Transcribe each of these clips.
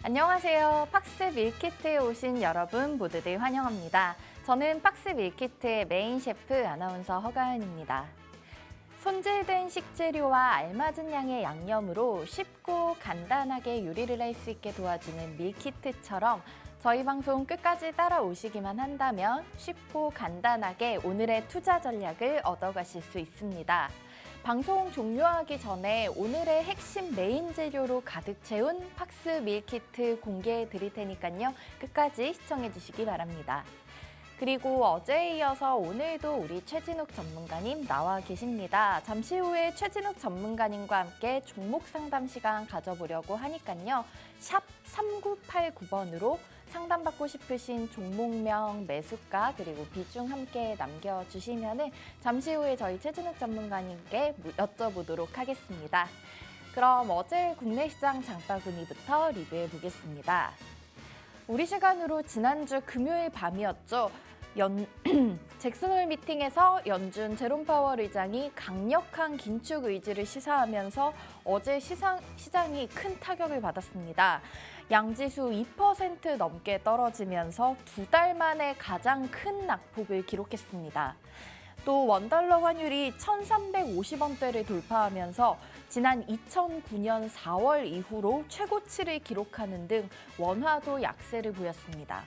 안녕하세요. 팍스 밀키트에 오신 여러분 모두들 환영합니다. 저는 팍스 밀키트의 메인 셰프 아나운서 허가은입니다. 손질된 식재료와 알맞은 양의 양념으로 쉽고 간단하게 요리를 할 수 있게 도와주는 밀키트처럼 저희 방송 끝까지 따라오시기만 한다면 쉽고 간단하게 오늘의 투자 전략을 얻어가실 수 있습니다. 방송 종료하기 전에 오늘의 핵심 메인 재료로 가득 채운 팍스 밀키트 공개해 드릴 테니까요. 끝까지 시청해 주시기 바랍니다. 그리고 어제에 이어서 오늘도 우리 최진욱 전문가님 나와 계십니다. 잠시 후에 최진욱 전문가님과 함께 종목 상담 시간 가져보려고 하니까요. 샵 3989번으로 상담받고 싶으신 종목명, 매수가 그리고 비중 함께 남겨주시면 잠시 후에 저희 최진욱 전문가님께 여쭤보도록 하겠습니다. 그럼 어제 국내 시장 장바구니부터 리뷰해 보겠습니다. 우리 시간으로 지난주 금요일 밤이었죠. 잭슨홀 미팅에서 연준 제롬 파월 의장이 강력한 긴축 의지를 시사하면서 어제 시장이 큰 타격을 받았습니다. 양지수 2% 넘게 떨어지면서 2달 만에 가장 큰 낙폭을 기록했습니다. 또 원달러 환율이 1,350원대를 돌파하면서 지난 2009년 4월 이후로 최고치를 기록하는 등 원화도 약세를 보였습니다.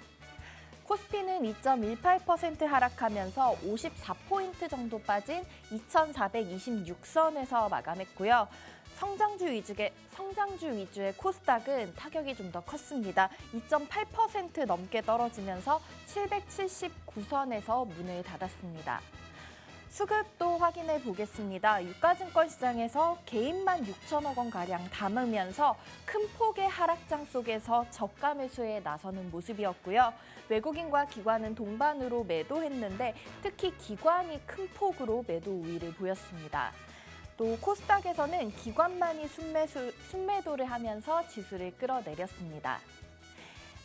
코스피는 2.18% 하락하면서 54포인트 정도 빠진 2,426선에서 마감했고요. 성장주 위주의 코스닥은 타격이 좀 더 컸습니다. 2.8% 넘게 떨어지면서 779선에서 문을 닫았습니다. 수급도 확인해 보겠습니다. 유가증권 시장에서 개인만 6천억 원가량 담으면서 큰 폭의 하락장 속에서 저가 매수에 나서는 모습이었고요. 외국인과 기관은 동반으로 매도했는데 특히 기관이 큰 폭으로 매도 우위를 보였습니다. 또 코스닥에서는 기관만이 순매도를 하면서 지수를 끌어내렸습니다.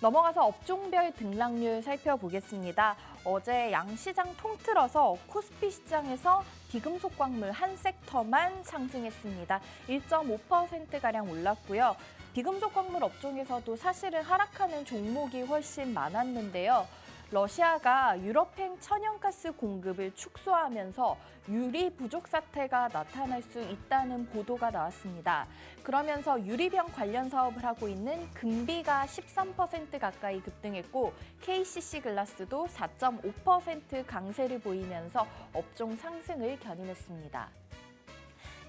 넘어가서 업종별 등락률 살펴보겠습니다. 어제 양시장 통틀어서 코스피 시장에서 비금속 광물 한 섹터만 상승했습니다. 1.5%가량 올랐고요. 비금속 광물 업종에서도 사실은 하락하는 종목이 훨씬 많았는데요. 러시아가 유럽행 천연가스 공급을 축소하면서 유리 부족 사태가 나타날 수 있다는 보도가 나왔습니다. 그러면서 유리병 관련 사업을 하고 있는 금비가 13% 가까이 급등했고 KCC 글라스도 4.5% 강세를 보이면서 업종 상승을 견인했습니다.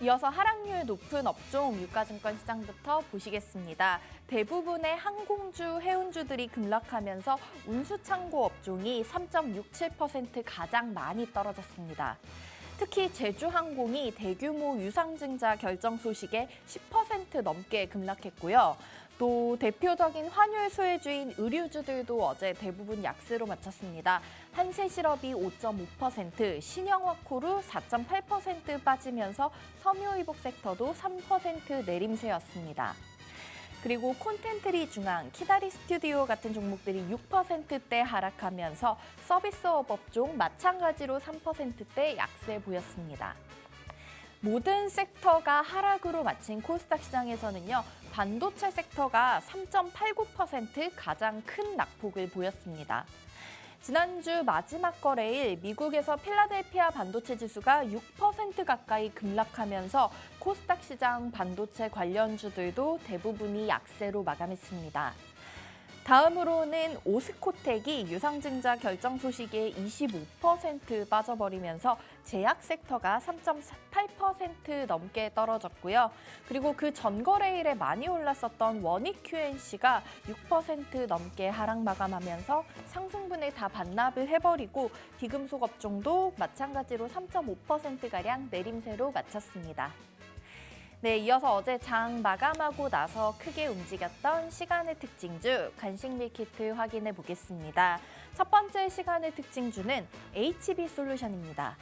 이어서 하락률 높은 업종 유가증권 시장부터 보시겠습니다. 대부분의 항공주, 해운주들이 급락하면서 운수창고 업종이 3.67% 가장 많이 떨어졌습니다. 특히 제주항공이 대규모 유상증자 결정 소식에 10% 넘게 급락했고요. 또 대표적인 환율 수혜주인 의류주들도 어제 대부분 약세로 마쳤습니다. 한세실업이 5.5%, 신영화코르 4.8% 빠지면서 섬유의복 섹터도 3% 내림세였습니다. 그리고 콘텐트리 중앙, 키다리 스튜디오 같은 종목들이 6%대 하락하면서 서비스업 업종 마찬가지로 3%대 약세 보였습니다. 모든 섹터가 하락으로 마친 코스닥 시장에서는요. 반도체 섹터가 3.89% 가장 큰 낙폭을 보였습니다. 지난주 마지막 거래일 미국에서 필라델피아 반도체 지수가 6% 가까이 급락하면서 코스닥 시장 반도체 관련주들도 대부분이 약세로 마감했습니다. 다음으로는 오스코텍이 유상증자 결정 소식에 25% 빠져버리면서 제약 섹터가 3.8% 넘게 떨어졌고요. 그리고 그 전거래일에 많이 올랐었던 원익 QNC가 6% 넘게 하락 마감하면서 상승분을 다 반납을 해버리고 비금속 업종도 마찬가지로 3.5%가량 내림세로 마쳤습니다. 네, 이어서 어제 장 마감하고 나서 크게 움직였던 시간의 특징주, 간식 밀키트 확인해 보겠습니다. 첫 번째 시간의 특징주는 HB솔루션입니다.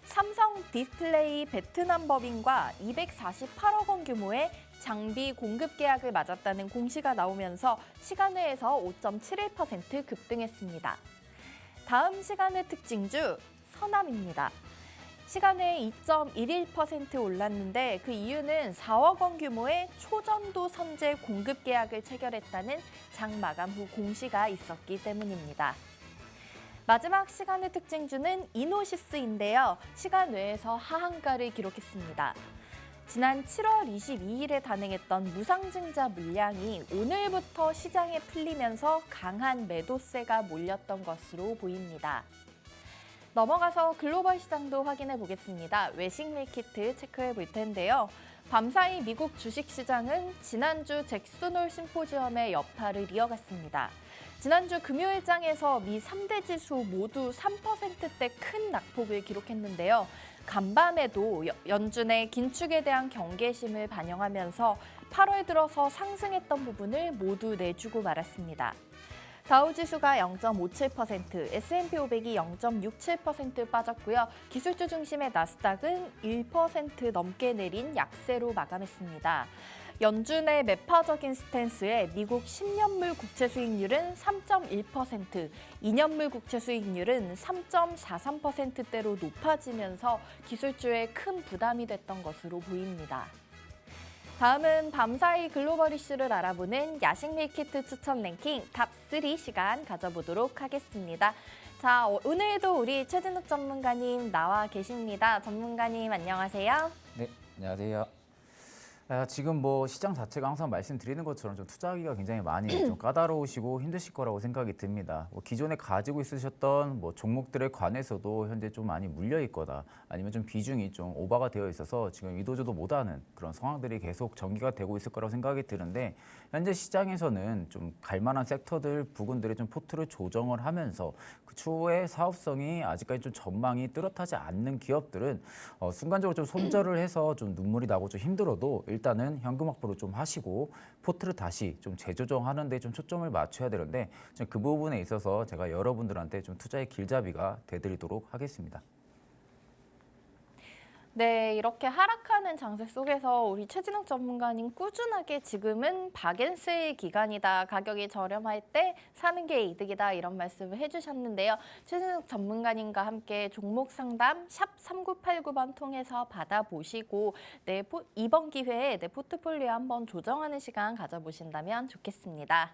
삼성 디스플레이 베트남 법인과 248억 원 규모의 장비 공급 계약을 맺었다는 공시가 나오면서 시간외에서 5.71% 급등했습니다. 다음 시간의 특징주, 서남입니다. 시간에 2.11% 올랐는데 그 이유는 4억 원 규모의 초전도 선제 공급 계약을 체결했다는 장 마감 후 공시가 있었기 때문입니다. 마지막 시간의 특징주는 이노시스인데요. 시간 외에서 하한가를 기록했습니다. 지난 7월 22일에 단행했던 무상증자 물량이 오늘부터 시장에 풀리면서 강한 매도세가 몰렸던 것으로 보입니다. 넘어가서 글로벌 시장도 확인해 보겠습니다. 외식 밀키트 체크해 볼 텐데요. 밤사이 미국 주식시장은 지난주 잭슨홀 심포지엄의 여파를 이어갔습니다. 지난주 금요일장에서 미 3대 지수 모두 3%대 큰 낙폭을 기록했는데요. 간밤에도 연준의 긴축에 대한 경계심을 반영하면서 8월 들어서 상승했던 부분을 모두 내주고 말았습니다. 다우지수가 0.57%, S&P 500이 0.67% 빠졌고요. 기술주 중심의 나스닥은 1% 넘게 내린 약세로 마감했습니다. 연준의 매파적인 스탠스에 미국 10년물 국채 수익률은 3.1%, 2년물 국채 수익률은 3.43%대로 높아지면서 기술주에 큰 부담이 됐던 것으로 보입니다. 다음은 밤사이 글로벌 이슈를 알아보는 야식 밀키트 추천 랭킹 탑3 시간 가져보도록 하겠습니다. 자, 오늘도 우리 최진욱 전문가님 나와 계십니다. 전문가님 안녕하세요. 네, 안녕하세요. 지금 뭐 시장 자체가 항상 말씀드리는 것처럼 좀 투자하기가 굉장히 많이 좀 까다로우시고 힘드실 거라고 생각이 듭니다. 뭐 기존에 가지고 있으셨던 뭐 종목들에 관해서도 현재 좀 많이 물려 있거나 아니면 좀 비중이 좀 오버가 되어 있어서 지금 이도저도 못하는 그런 상황들이 계속 전개가 되고 있을 거라고 생각이 드는데 현재 시장에서는 좀 갈만한 섹터들 부분들의 좀 포트를 조정을 하면서 그 추후에 사업성이 아직까지 좀 전망이 뚜렷하지 않는 기업들은 순간적으로 좀 손절을 해서 좀 눈물이 나고 좀 힘들어도 일단은 현금 확보를 좀 하시고 포트를 다시 좀 재조정하는 데 좀 초점을 맞춰야 되는데 그 부분에 있어서 제가 여러분들한테 좀 투자의 길잡이가 되드리도록 하겠습니다. 네, 이렇게 하락하는 장세 속에서 우리 최진욱 전문가님 꾸준하게 지금은 박앤스의 기간이다. 가격이 저렴할 때 사는 게 이득이다. 이런 말씀을 해주셨는데요. 최진욱 전문가님과 함께 종목 상담 샵 3989번 통해서 받아보시고 이번 기회에 내 포트폴리오 한번 조정하는 시간 가져보신다면 좋겠습니다.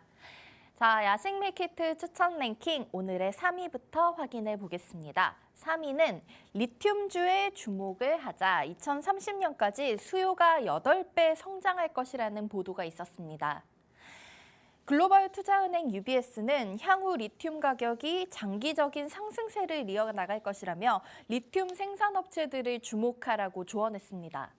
자, 야식 밀키트 추천 랭킹 오늘의 3위부터 확인해 보겠습니다. 3위는 리튬주에 주목을 하자 2030년까지 수요가 8배 성장할 것이라는 보도가 있었습니다. 글로벌 투자은행 UBS는 향후 리튬 가격이 장기적인 상승세를 이어나갈 것이라며 리튬 생산업체들을 주목하라고 조언했습니다.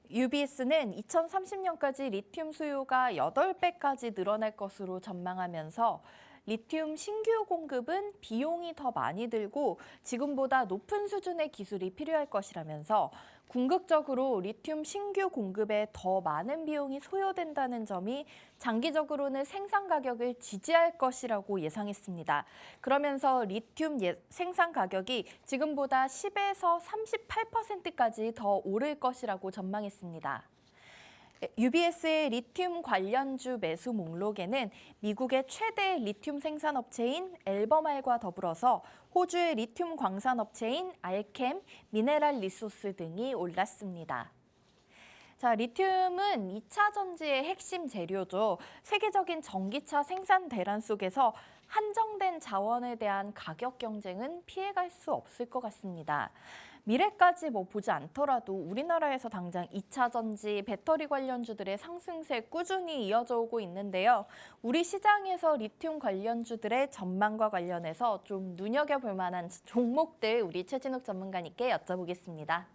UBS는 2030년까지 리튬 수요가 8배까지 늘어날 것으로 전망하면서 리튬 신규 공급은 비용이 더 많이 들고 지금보다 높은 수준의 기술이 필요할 것이라면서 궁극적으로 리튬 신규 공급에 더 많은 비용이 소요된다는 점이 장기적으로는 생산 가격을 지지할 것이라고 예상했습니다. 그러면서 리튬 생산 가격이 지금보다 10에서 38%까지 더 오를 것이라고 전망했습니다. UBS의 리튬 관련주 매수 목록에는 미국의 최대 리튬 생산업체인 앨버말과 더불어서 호주의 리튬 광산업체인 알켐, 미네랄 리소스 등이 올랐습니다. 자, 리튬은 2차 전지의 핵심 재료죠. 세계적인 전기차 생산 대란 속에서 한정된 자원에 대한 가격 경쟁은 피해갈 수 없을 것 같습니다. 미래까지 보지 않더라도 우리나라에서 당장 2차 전지, 배터리 관련주들의 상승세 꾸준히 이어져 오고 있는데요. 우리 시장에서 리튬 관련주들의 전망과 관련해서 좀 눈여겨볼 만한 종목들 우리 최진욱 전문가님께 여쭤보겠습니다.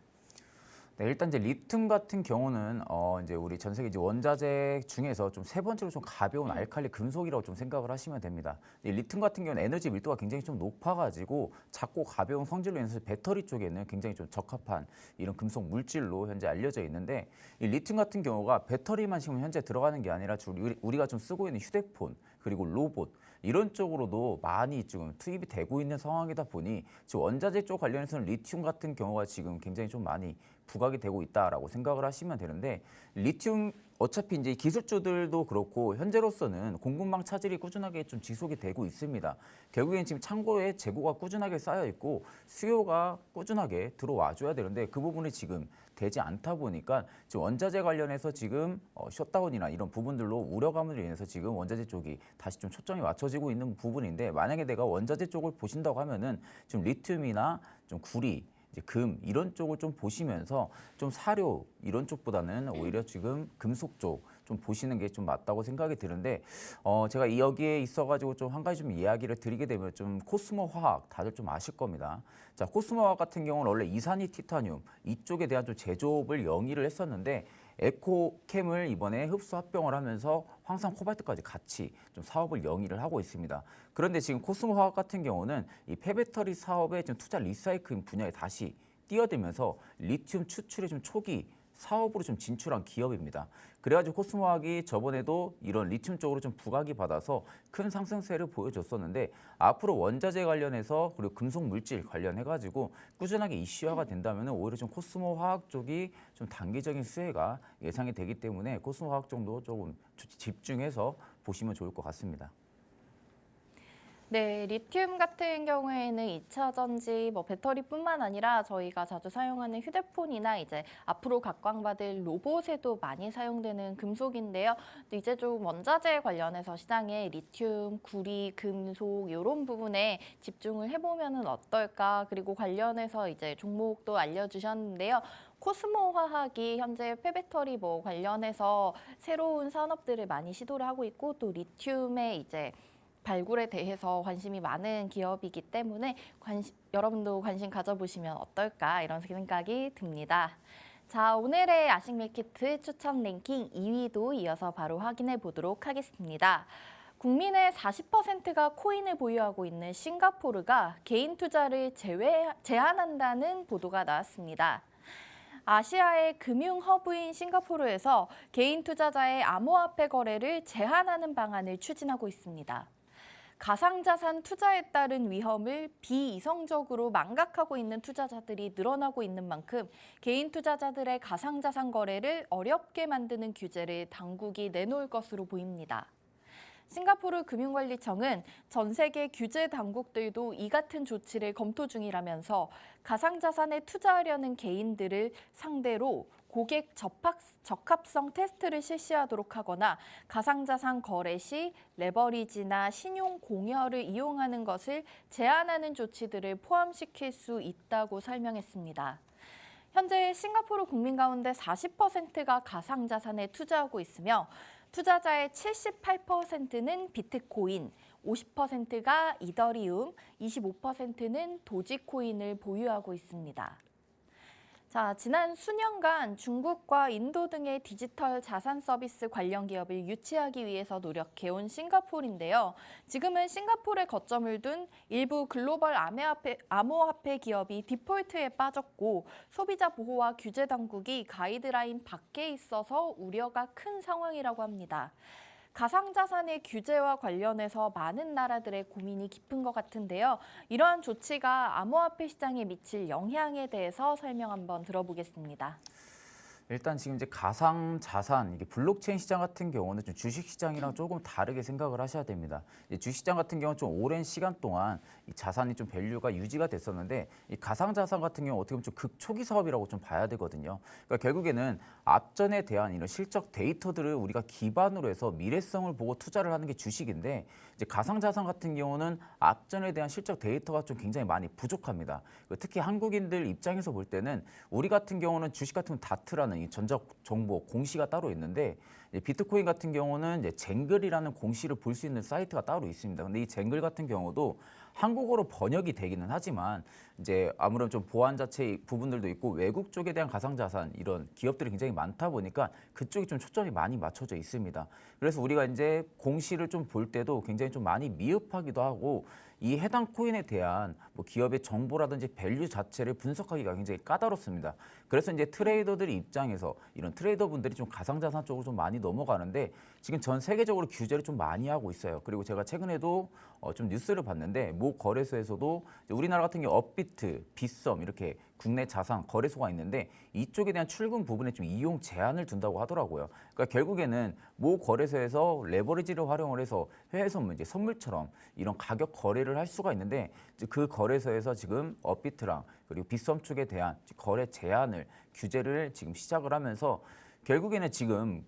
네, 일단 이제 리튬 같은 경우는 이제 우리 전 세계 이제 원자재 중에서 좀 세 번째로 좀 가벼운 알칼리 금속이라고 좀 생각을 하시면 됩니다. 이 리튬 같은 경우는 에너지 밀도가 굉장히 좀 높아가지고 작고 가벼운 성질로 인해서 배터리 쪽에는 굉장히 좀 적합한 이런 금속 물질로 현재 알려져 있는데 이 리튬 같은 경우가 배터리만 지금 현재 들어가는 게 아니라 우리가 좀 쓰고 있는 휴대폰 그리고 로봇 이런 쪽으로도 많이 지금 투입이 되고 있는 상황이다 보니 지금 원자재 쪽 관련해서는 리튬 같은 경우가 지금 굉장히 좀 많이 부각이 되고 있다라고 생각을 하시면 되는데 리튬 어차피 이제 기술주들도 그렇고 현재로서는 공급망 차질이 꾸준하게 좀 지속이 되고 있습니다. 결국엔 지금 창고에 재고가 꾸준하게 쌓여 있고 수요가 꾸준하게 들어와 줘야 되는데 그 부분이 지금 되지 않다 보니까 지금 원자재 관련해서 지금 셧다운이나 이런 부분들로 우려감으로 인해서 지금 원자재 쪽이 다시 좀 초점이 맞춰지고 있는 부분인데 만약에 내가 원자재 쪽을 보신다고 하면은 좀 리튬이나 좀 구리 이제 금 이런 쪽을 좀 보시면서 좀 사료 이런 쪽보다는 오히려 지금 금속 쪽 좀 보시는 게 좀 맞다고 생각이 드는데 제가 이 여기에 있어가지고 좀 한 가지 좀 이야기를 드리게 되면 좀 코스모 화학 다들 좀 아실 겁니다. 자 코스모 화학 같은 경우는 원래 이산이 티타늄 이쪽에 대한 좀 제조업을 영위를 했었는데 에코캠을 이번에 흡수 합병을 하면서 황산 코발트까지 같이 좀 사업을 영위를 하고 있습니다. 그런데 지금 코스모 화학 같은 경우는 이 폐배터리 사업에 좀 투자 리사이클링 분야에 다시 뛰어들면서 리튬 추출의 좀 초기 사업으로 좀 진출한 기업입니다. 그래가지고 코스모화학이 저번에도 이런 리튬 쪽으로 좀 부각이 받아서 큰 상승세를 보여줬었는데 앞으로 원자재 관련해서 그리고 금속 물질 관련해가지고 꾸준하게 이슈화가 된다면 오히려 좀 코스모화학 쪽이 좀 단기적인 수혜가 예상이 되기 때문에 코스모화학 정도 조금 집중해서 보시면 좋을 것 같습니다. 네, 리튬 같은 경우에는 2차 전지, 배터리뿐만 아니라 저희가 자주 사용하는 휴대폰이나 이제 앞으로 각광받을 로봇에도 많이 사용되는 금속인데요. 이제 좀 원자재 관련해서 시장에 리튬, 구리, 금속 이런 부분에 집중을 해보면은 어떨까? 그리고 관련해서 이제 종목도 알려주셨는데요. 코스모 화학이 현재 폐배터리 관련해서 새로운 산업들을 많이 시도를 하고 있고 또 리튬의 이제 발굴에 대해서 관심이 많은 기업이기 때문에 여러분도 관심 가져보시면 어떨까 이런 생각이 듭니다. 자, 오늘의 아식 밀키트 추천 랭킹 2위도 이어서 바로 확인해 보도록 하겠습니다. 국민의 40%가 코인을 보유하고 있는 싱가포르가 개인 투자를 제한한다는 보도가 나왔습니다. 아시아의 금융 허브인 싱가포르에서 개인 투자자의 암호화폐 거래를 제한하는 방안을 추진하고 있습니다. 가상자산 투자에 따른 위험을 비이성적으로 망각하고 있는 투자자들이 늘어나고 있는 만큼 개인 투자자들의 가상자산 거래를 어렵게 만드는 규제를 당국이 내놓을 것으로 보입니다. 싱가포르 금융관리청은 전 세계 규제 당국들도 이 같은 조치를 검토 중이라면서 가상자산에 투자하려는 개인들을 상대로 고객 적합성 테스트를 실시하도록 하거나 가상자산 거래 시 레버리지나 신용 공여를 이용하는 것을 제한하는 조치들을 포함시킬 수 있다고 설명했습니다. 현재 싱가포르 국민 가운데 40%가 가상자산에 투자하고 있으며 투자자의 78%는 비트코인, 50%가 이더리움, 25%는 도지코인을 보유하고 있습니다. 자, 지난 수년간 중국과 인도 등의 디지털 자산 서비스 관련 기업을 유치하기 위해서 노력해온 싱가포르인데요. 지금은 싱가포르에 거점을 둔 일부 글로벌 암호화폐 기업이 디폴트에 빠졌고 소비자 보호와 규제 당국이 가이드라인 밖에 있어서 우려가 큰 상황이라고 합니다. 가상자산의 규제와 관련해서 많은 나라들의 고민이 깊은 것 같은데요. 이러한 조치가 암호화폐 시장에 미칠 영향에 대해서 설명 한번 들어보겠습니다. 일단 지금 이제 가상 자산, 이게 블록체인 시장 같은 경우는 좀 주식 시장이랑 조금 다르게 생각을 하셔야 됩니다. 주식 시장 같은 경우는 좀 오랜 시간 동안 이 자산이 좀 밸류가 유지가 됐었는데 이 가상 자산 같은 경우 어떻게 보면 좀 극초기 사업이라고 좀 봐야 되거든요. 그러니까 결국에는 앞전에 대한 이런 실적 데이터들을 우리가 기반으로 해서 미래성을 보고 투자를 하는 게 주식인데 이제 가상 자산 같은 경우는 앞전에 대한 실적 데이터가 좀 굉장히 많이 부족합니다. 특히 한국인들 입장에서 볼 때는 우리 같은 경우는 주식 같은 건 다트라는 이 전적 정보 공시가 따로 있는데 비트코인 같은 경우는 이제 쟁글이라는 공시를 볼 수 있는 사이트가 따로 있습니다. 근데 이 쟁글 같은 경우도 한국어로 번역이 되기는 하지만 이제 아무런 좀 보안 자체의 부분들도 있고 외국 쪽에 대한 가상자산 이런 기업들이 굉장히 많다 보니까 그쪽이 좀 초점이 많이 맞춰져 있습니다. 그래서 우리가 이제 공시를 좀 볼 때도 굉장히 좀 많이 미흡하기도 하고 이 해당 코인에 대한 기업의 정보라든지 밸류 자체를 분석하기가 굉장히 까다롭습니다. 그래서 이제 트레이더들 입장에서 이런 트레이더분들이 좀 가상자산 쪽으로 좀 많이 많이 넘어가는데 지금 전 세계적으로 규제를 좀 많이 하고 있어요. 그리고 제가 최근에도 좀 뉴스를 봤는데 모 거래소에서도 이제 우리나라 같은 경우 업비트, 빗썸 이렇게 국내 자산 거래소가 있는데 이쪽에 대한 출금 부분에 좀 이용 제한을 둔다고 하더라고요. 그러니까 결국에는 모 거래소에서 레버리지를 활용을 해서 해외 선물, 이제 선물처럼 이런 가격 거래를 할 수가 있는데 그 거래소에서 지금 업비트랑 그리고 빗썸 쪽에 대한 거래 제한을 규제를 지금 시작을 하면서 결국에는 지금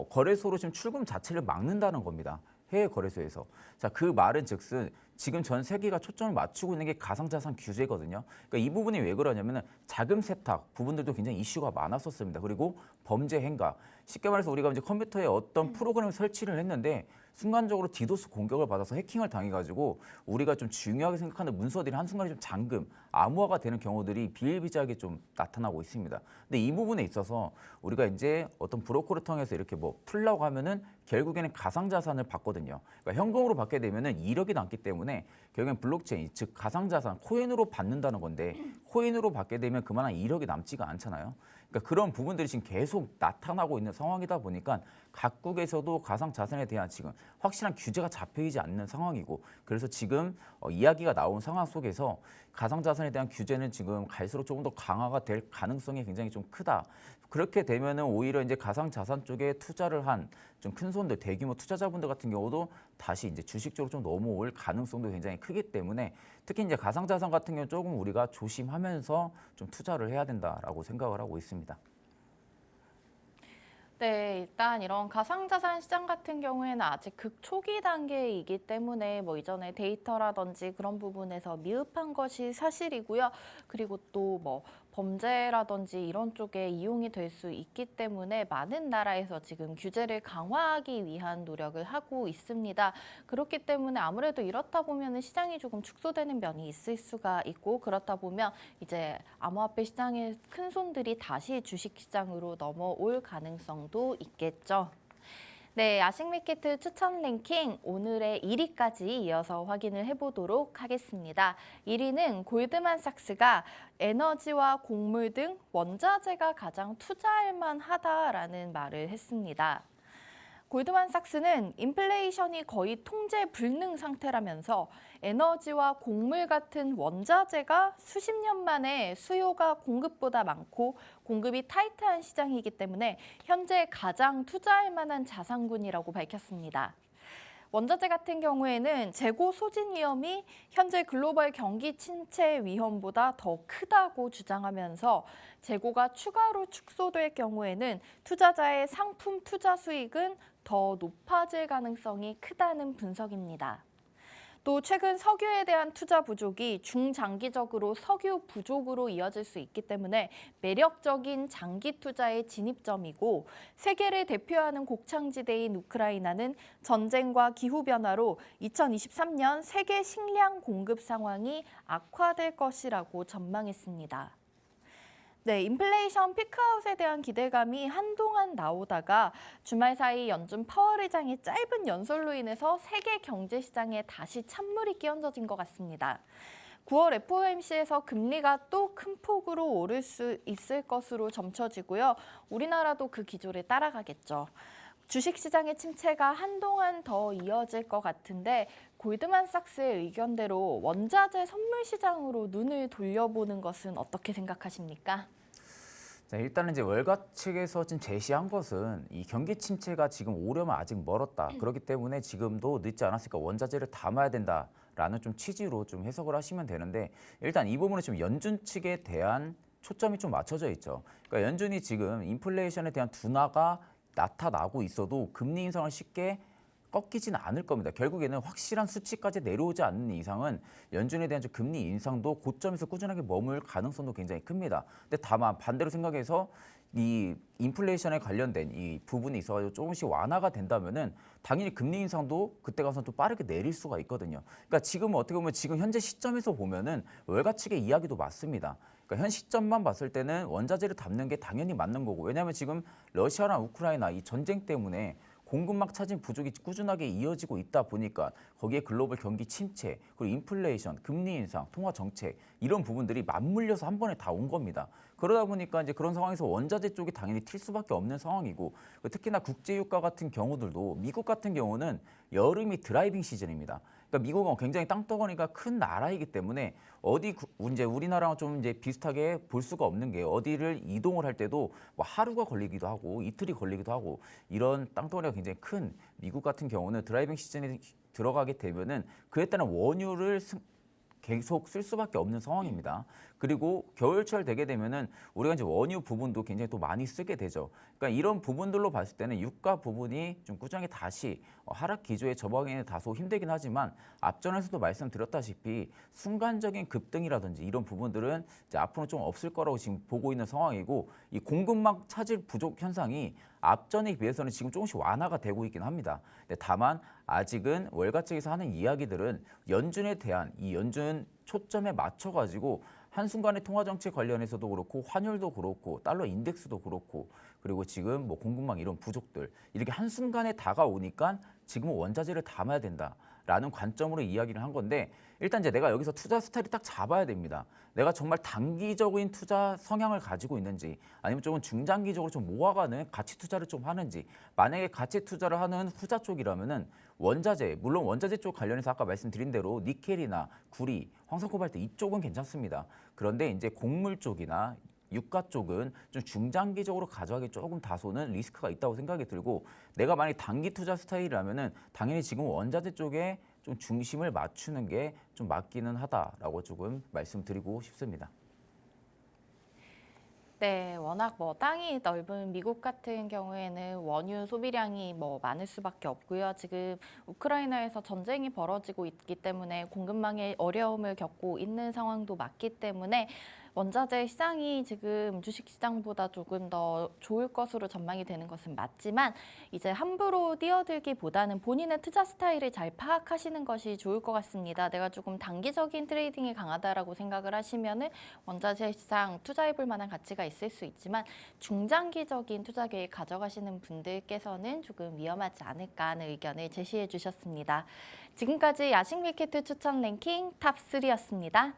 거래소로 지금 출금 자체를 막는다는 겁니다. 해외 거래소에서. 자, 그 말은 즉슨 지금 전 세계가 초점을 맞추고 있는 게 가상자산 규제거든요. 그러니까 이 부분이 왜 그러냐면은 자금 세탁 부분들도 굉장히 이슈가 많았었습니다. 그리고 범죄 행각. 쉽게 말해서 우리가 이제 컴퓨터에 어떤 프로그램을 설치를 했는데 순간적으로 디도스 공격을 받아서 해킹을 당해가지고 우리가 좀 중요하게 생각하는 문서들이 한순간에 좀 잠금, 암호화가 되는 경우들이 비일비재하게 좀 나타나고 있습니다. 근데 이 부분에 있어서 우리가 이제 어떤 브로커를 통해서 이렇게 뭐 풀려고 하면은 결국에는 가상자산을 받거든요. 그러니까 현금으로 받게 되면은 이력이 남기 때문에 결국엔 블록체인, 즉 가상자산, 코인으로 받는다는 건데 코인으로 받게 되면 그만한 이력이 남지가 않잖아요. 그러니까 그런 부분들이 지금 계속 나타나고 있는 상황이다 보니까 각국에서도 가상자산에 대한 지금 확실한 규제가 잡혀있지 않는 상황이고 그래서 지금 이야기가 나온 상황 속에서 가상자산에 대한 규제는 지금 갈수록 조금 더 강화가 될 가능성이 굉장히 좀 크다. 그렇게 되면은 오히려 이제 가상자산 쪽에 투자를 한 좀 큰 손들, 대규모 투자자분들 같은 경우도 다시 이제 주식 쪽으로 좀 넘어올 가능성도 굉장히 크기 때문에 특히 이제 가상자산 같은 경우 조금 우리가 조심하면서 좀 투자를 해야 된다라고 생각을 하고 있습니다. 네, 일단 이런 가상자산 시장 같은 경우에는 아직 극초기 단계이기 때문에 뭐 이전에 데이터라든지 그런 부분에서 미흡한 것이 사실이고요. 그리고 또 뭐 범죄라든지 이런 쪽에 이용이 될 수 있기 때문에 많은 나라에서 지금 규제를 강화하기 위한 노력을 하고 있습니다. 그렇기 때문에 아무래도 이렇다 보면 시장이 조금 축소되는 면이 있을 수가 있고 그렇다 보면 이제 암호화폐 시장의 큰 손들이 다시 주식시장으로 넘어올 가능성도 있겠죠. 네, 아식미키트 추천 랭킹 오늘의 1위까지 이어서 확인을 해보도록 하겠습니다. 1위는 골드만삭스가 에너지와 곡물 등 원자재가 가장 투자할 만하다라는 말을 했습니다. 골드만삭스는 인플레이션이 거의 통제 불능 상태라면서 에너지와 곡물 같은 원자재가 수십 년 만에 수요가 공급보다 많고 공급이 타이트한 시장이기 때문에 현재 가장 투자할 만한 자산군이라고 밝혔습니다. 원자재 같은 경우에는 재고 소진 위험이 현재 글로벌 경기 침체 위험보다 더 크다고 주장하면서 재고가 추가로 축소될 경우에는 투자자의 상품 투자 수익은 더 높아질 가능성이 크다는 분석입니다. 또 최근 석유에 대한 투자 부족이 중장기적으로 석유 부족으로 이어질 수 있기 때문에 매력적인 장기 투자의 진입점이고 세계를 대표하는 곡창지대인 우크라이나는 전쟁과 기후변화로 2023년 세계 식량 공급 상황이 악화될 것이라고 전망했습니다. 네, 인플레이션 피크아웃에 대한 기대감이 한동안 나오다가 주말 사이 연준 파월 의장의 짧은 연설로 인해서 세계 경제 시장에 다시 찬물이 끼얹어진 것 같습니다. 9월 FOMC에서 금리가 또 큰 폭으로 오를 수 있을 것으로 점쳐지고요. 우리나라도 그 기조를 따라가겠죠. 주식시장의 침체가 한동안 더 이어질 것 같은데 골드만삭스의 의견대로 원자재 선물 시장으로 눈을 돌려보는 것은 어떻게 생각하십니까? 자, 일단은 이제 월가 측에서 지금 제시한 것은 이 경기 침체가 지금 오려면 아직 멀었다. 그렇기 때문에 지금도 늦지 않았으니까 원자재를 담아야 된다라는 좀 취지로 좀 해석을 하시면 되는데 일단 이 부분은 지금 연준 측에 대한 초점이 좀 맞춰져 있죠. 그러니까 연준이 지금 인플레이션에 대한 둔화가 나타나고 있어도 금리 인상을 쉽게 꺾이지는 않을 겁니다. 결국에는 확실한 수치까지 내려오지 않는 이상은 연준에 대한 금리 인상도 고점에서 꾸준하게 머물 가능성도 굉장히 큽니다. 근데 다만 반대로 생각해서 이 인플레이션에 관련된 이 부분이 있어가지고 조금씩 완화가 된다면은 당연히 금리 인상도 그때 가서 또 빠르게 내릴 수가 있거든요. 그러니까 지금 어떻게 보면 지금 현재 시점에서 보면은 월가 측의 이야기도 맞습니다. 그러니까 현 시점만 봤을 때는 원자재를 담는 게 당연히 맞는 거고 왜냐하면 지금 러시아랑 우크라이나 이 전쟁 때문에 공급망 차진 부족이 꾸준하게 이어지고 있다 보니까 거기에 글로벌 경기 침체, 그리고 인플레이션, 금리 인상, 통화 정책 이런 부분들이 맞물려서 한 번에 다 온 겁니다. 그러다 보니까 이제 그런 상황에서 원자재 쪽이 당연히 튈 수밖에 없는 상황이고 특히나 국제유가 같은 경우들도 미국 같은 경우는 여름이 드라이빙 시즌입니다. 그러니까 미국은 굉장히 땅덩어리가 큰 나라이기 때문에 이제 우리나라랑 좀 이제 비슷하게 볼 수가 없는 게 어디를 이동을 할 때도 뭐 하루가 걸리기도 하고 이틀이 걸리기도 하고 이런 땅덩어리가 굉장히 큰 미국 같은 경우는 드라이빙 시즌에 들어가게 되면은 그에 따른 원유를 계속 쓸 수밖에 없는 상황입니다. 그리고 겨울철 되게 되면은 우리가 이제 원유 부분도 굉장히 또 많이 쓰게 되죠. 그러니까 이런 부분들로 봤을 때는 유가 부분이 좀 꾸준히 다시 하락 기조에 접어가기는 다소 힘들긴 하지만 앞전에서도 말씀드렸다시피 순간적인 급등이라든지 이런 부분들은 이제 앞으로 좀 없을 거라고 지금 보고 있는 상황이고 이 공급망 차질 부족 현상이 앞전에 비해서는 지금 조금씩 완화가 되고 있긴 합니다. 근데 다만 아직은 월가 측에서 하는 이야기들은 연준에 대한 이 연준 초점에 맞춰가지고 한순간에 통화정책 관련해서도 그렇고 환율도 그렇고 달러 인덱스도 그렇고 그리고 지금 뭐 공급망 이런 부족들 이렇게 한순간에 다가오니까 지금은 원자재를 담아야 된다라는 관점으로 이야기를 한 건데 일단 이제 내가 여기서 투자 스타일이 딱 잡아야 됩니다. 내가 정말 단기적인 투자 성향을 가지고 있는지 아니면 조금 중장기적으로 좀 모아가는 가치 투자를 좀 하는지 만약에 가치 투자를 하는 후자 쪽이라면은 원자재 물론 원자재 쪽 관련해서 아까 말씀드린 대로 니켈이나 구리, 황석코발트 이쪽은 괜찮습니다. 그런데 이제 곡물 쪽이나 유가 쪽은 좀 중장기적으로 가져가기 조금 다소는 리스크가 있다고 생각이 들고 내가 만약 단기 투자 스타일이라면은 당연히 지금 원자재 쪽에 좀 중심을 맞추는 게 좀 맞기는 하다라고 조금 말씀드리고 싶습니다. 네, 워낙 뭐 땅이 넓은 미국 같은 경우에는 원유 소비량이 뭐 많을 수밖에 없고요. 지금 우크라이나에서 전쟁이 벌어지고 있기 때문에 공급망에 어려움을 겪고 있는 상황도 맞기 때문에 원자재 시장이 지금 주식 시장보다 조금 더 좋을 것으로 전망이 되는 것은 맞지만 이제 함부로 뛰어들기보다는 본인의 투자 스타일을 잘 파악하시는 것이 좋을 것 같습니다. 내가 조금 단기적인 트레이딩이 강하다라고 생각을 하시면은 원자재 시장 투자해볼 만한 가치가 있을 수 있지만 중장기적인 투자 계획 가져가시는 분들께서는 조금 위험하지 않을까 하는 의견을 제시해 주셨습니다. 지금까지 야식 밀키트 추천 랭킹 탑 3였습니다.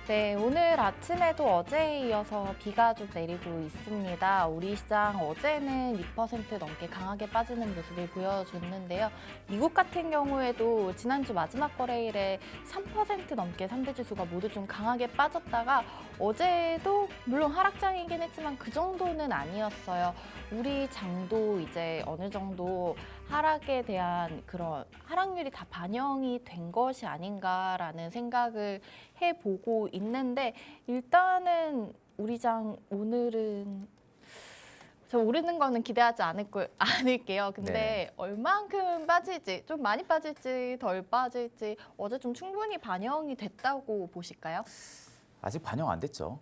네, 오늘 아침에도 어제에 이어서 비가 좀 내리고 있습니다. 우리 시장 어제는 2% 넘게 강하게 빠지는 모습을 보여줬는데요. 미국 같은 경우에도 지난주 마지막 거래일에 3% 넘게 상대지수가 모두 좀 강하게 빠졌다가 어제도 물론 하락장이긴 했지만 그 정도는 아니었어요. 우리 장도 이제 어느 정도 하락에 대한 그런 하락률이 다 반영이 된 것이 아닌가라는 생각을 해보고 있는데 일단은 우리 장 오늘은 저 오르는 거는 기대하지 않을게요. 근데 네. 얼만큼 빠질지, 좀 많이 빠질지 덜 빠질지 어제 좀 충분히 반영이 됐다고 보실까요? 아직 반영 안 됐죠.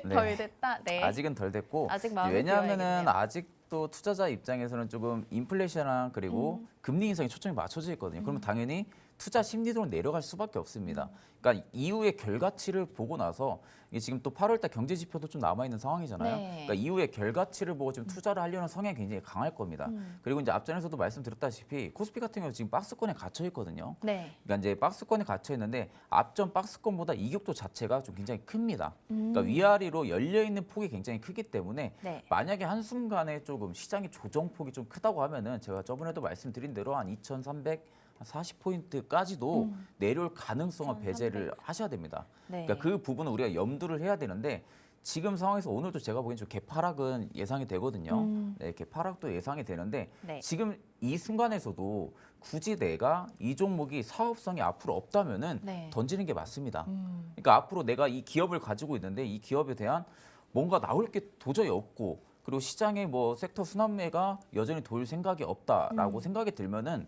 덜 됐다. 네. 아직은 덜 됐고 아직 마음을 왜냐하면은 비워야겠네요. 아직도 투자자 입장에서는 조금 인플레이션랑 그리고 금리 인상에 초점이 맞춰져 있거든요. 그러면 당연히 투자 심리적으로 내려갈 수밖에 없습니다. 그러니까 이후의 결과치를 보고 나서 이게 지금 또 8월달 경제 지표도 좀 남아 있는 상황이잖아요. 네. 그러니까 이후의 결과치를 보고 지금 투자를 하려는 성향이 굉장히 강할 겁니다. 그리고 이제 앞전에서도 말씀드렸다시피 코스피 같은 경우 지금 박스권에 갇혀 있거든요. 네. 그러니까 이제 박스권에 갇혀 있는데 앞전 박스권보다 이격도 자체가 좀 굉장히 큽니다. 그러니까 위아래로 열려 있는 폭이 굉장히 크기 때문에 네. 만약에 한 순간에 조금 시장의 조정폭이 좀 크다고 하면은 제가 저번에도 말씀드린 대로 한 2,340포인트까지도 내려올 가능성을 2,300. 배제를 하셔야 됩니다. 네. 그러니까 그 부분은 우리가 염두를 해야 되는데 지금 상황에서 오늘도 제가 보기엔 좀 개파락은 예상이 되거든요. 네, 개파락도 예상이 되는데 네. 지금 이 순간에서도 굳이 내가 이 종목이 사업성이 앞으로 없다면은 네. 던지는 게 맞습니다. 그러니까 앞으로 내가 이 기업을 가지고 있는데 이 기업에 대한 뭔가 나올 게 도저히 없고 그리고 시장에 뭐 섹터 순환매가 여전히 돌 생각이 없다라고 생각이 들면은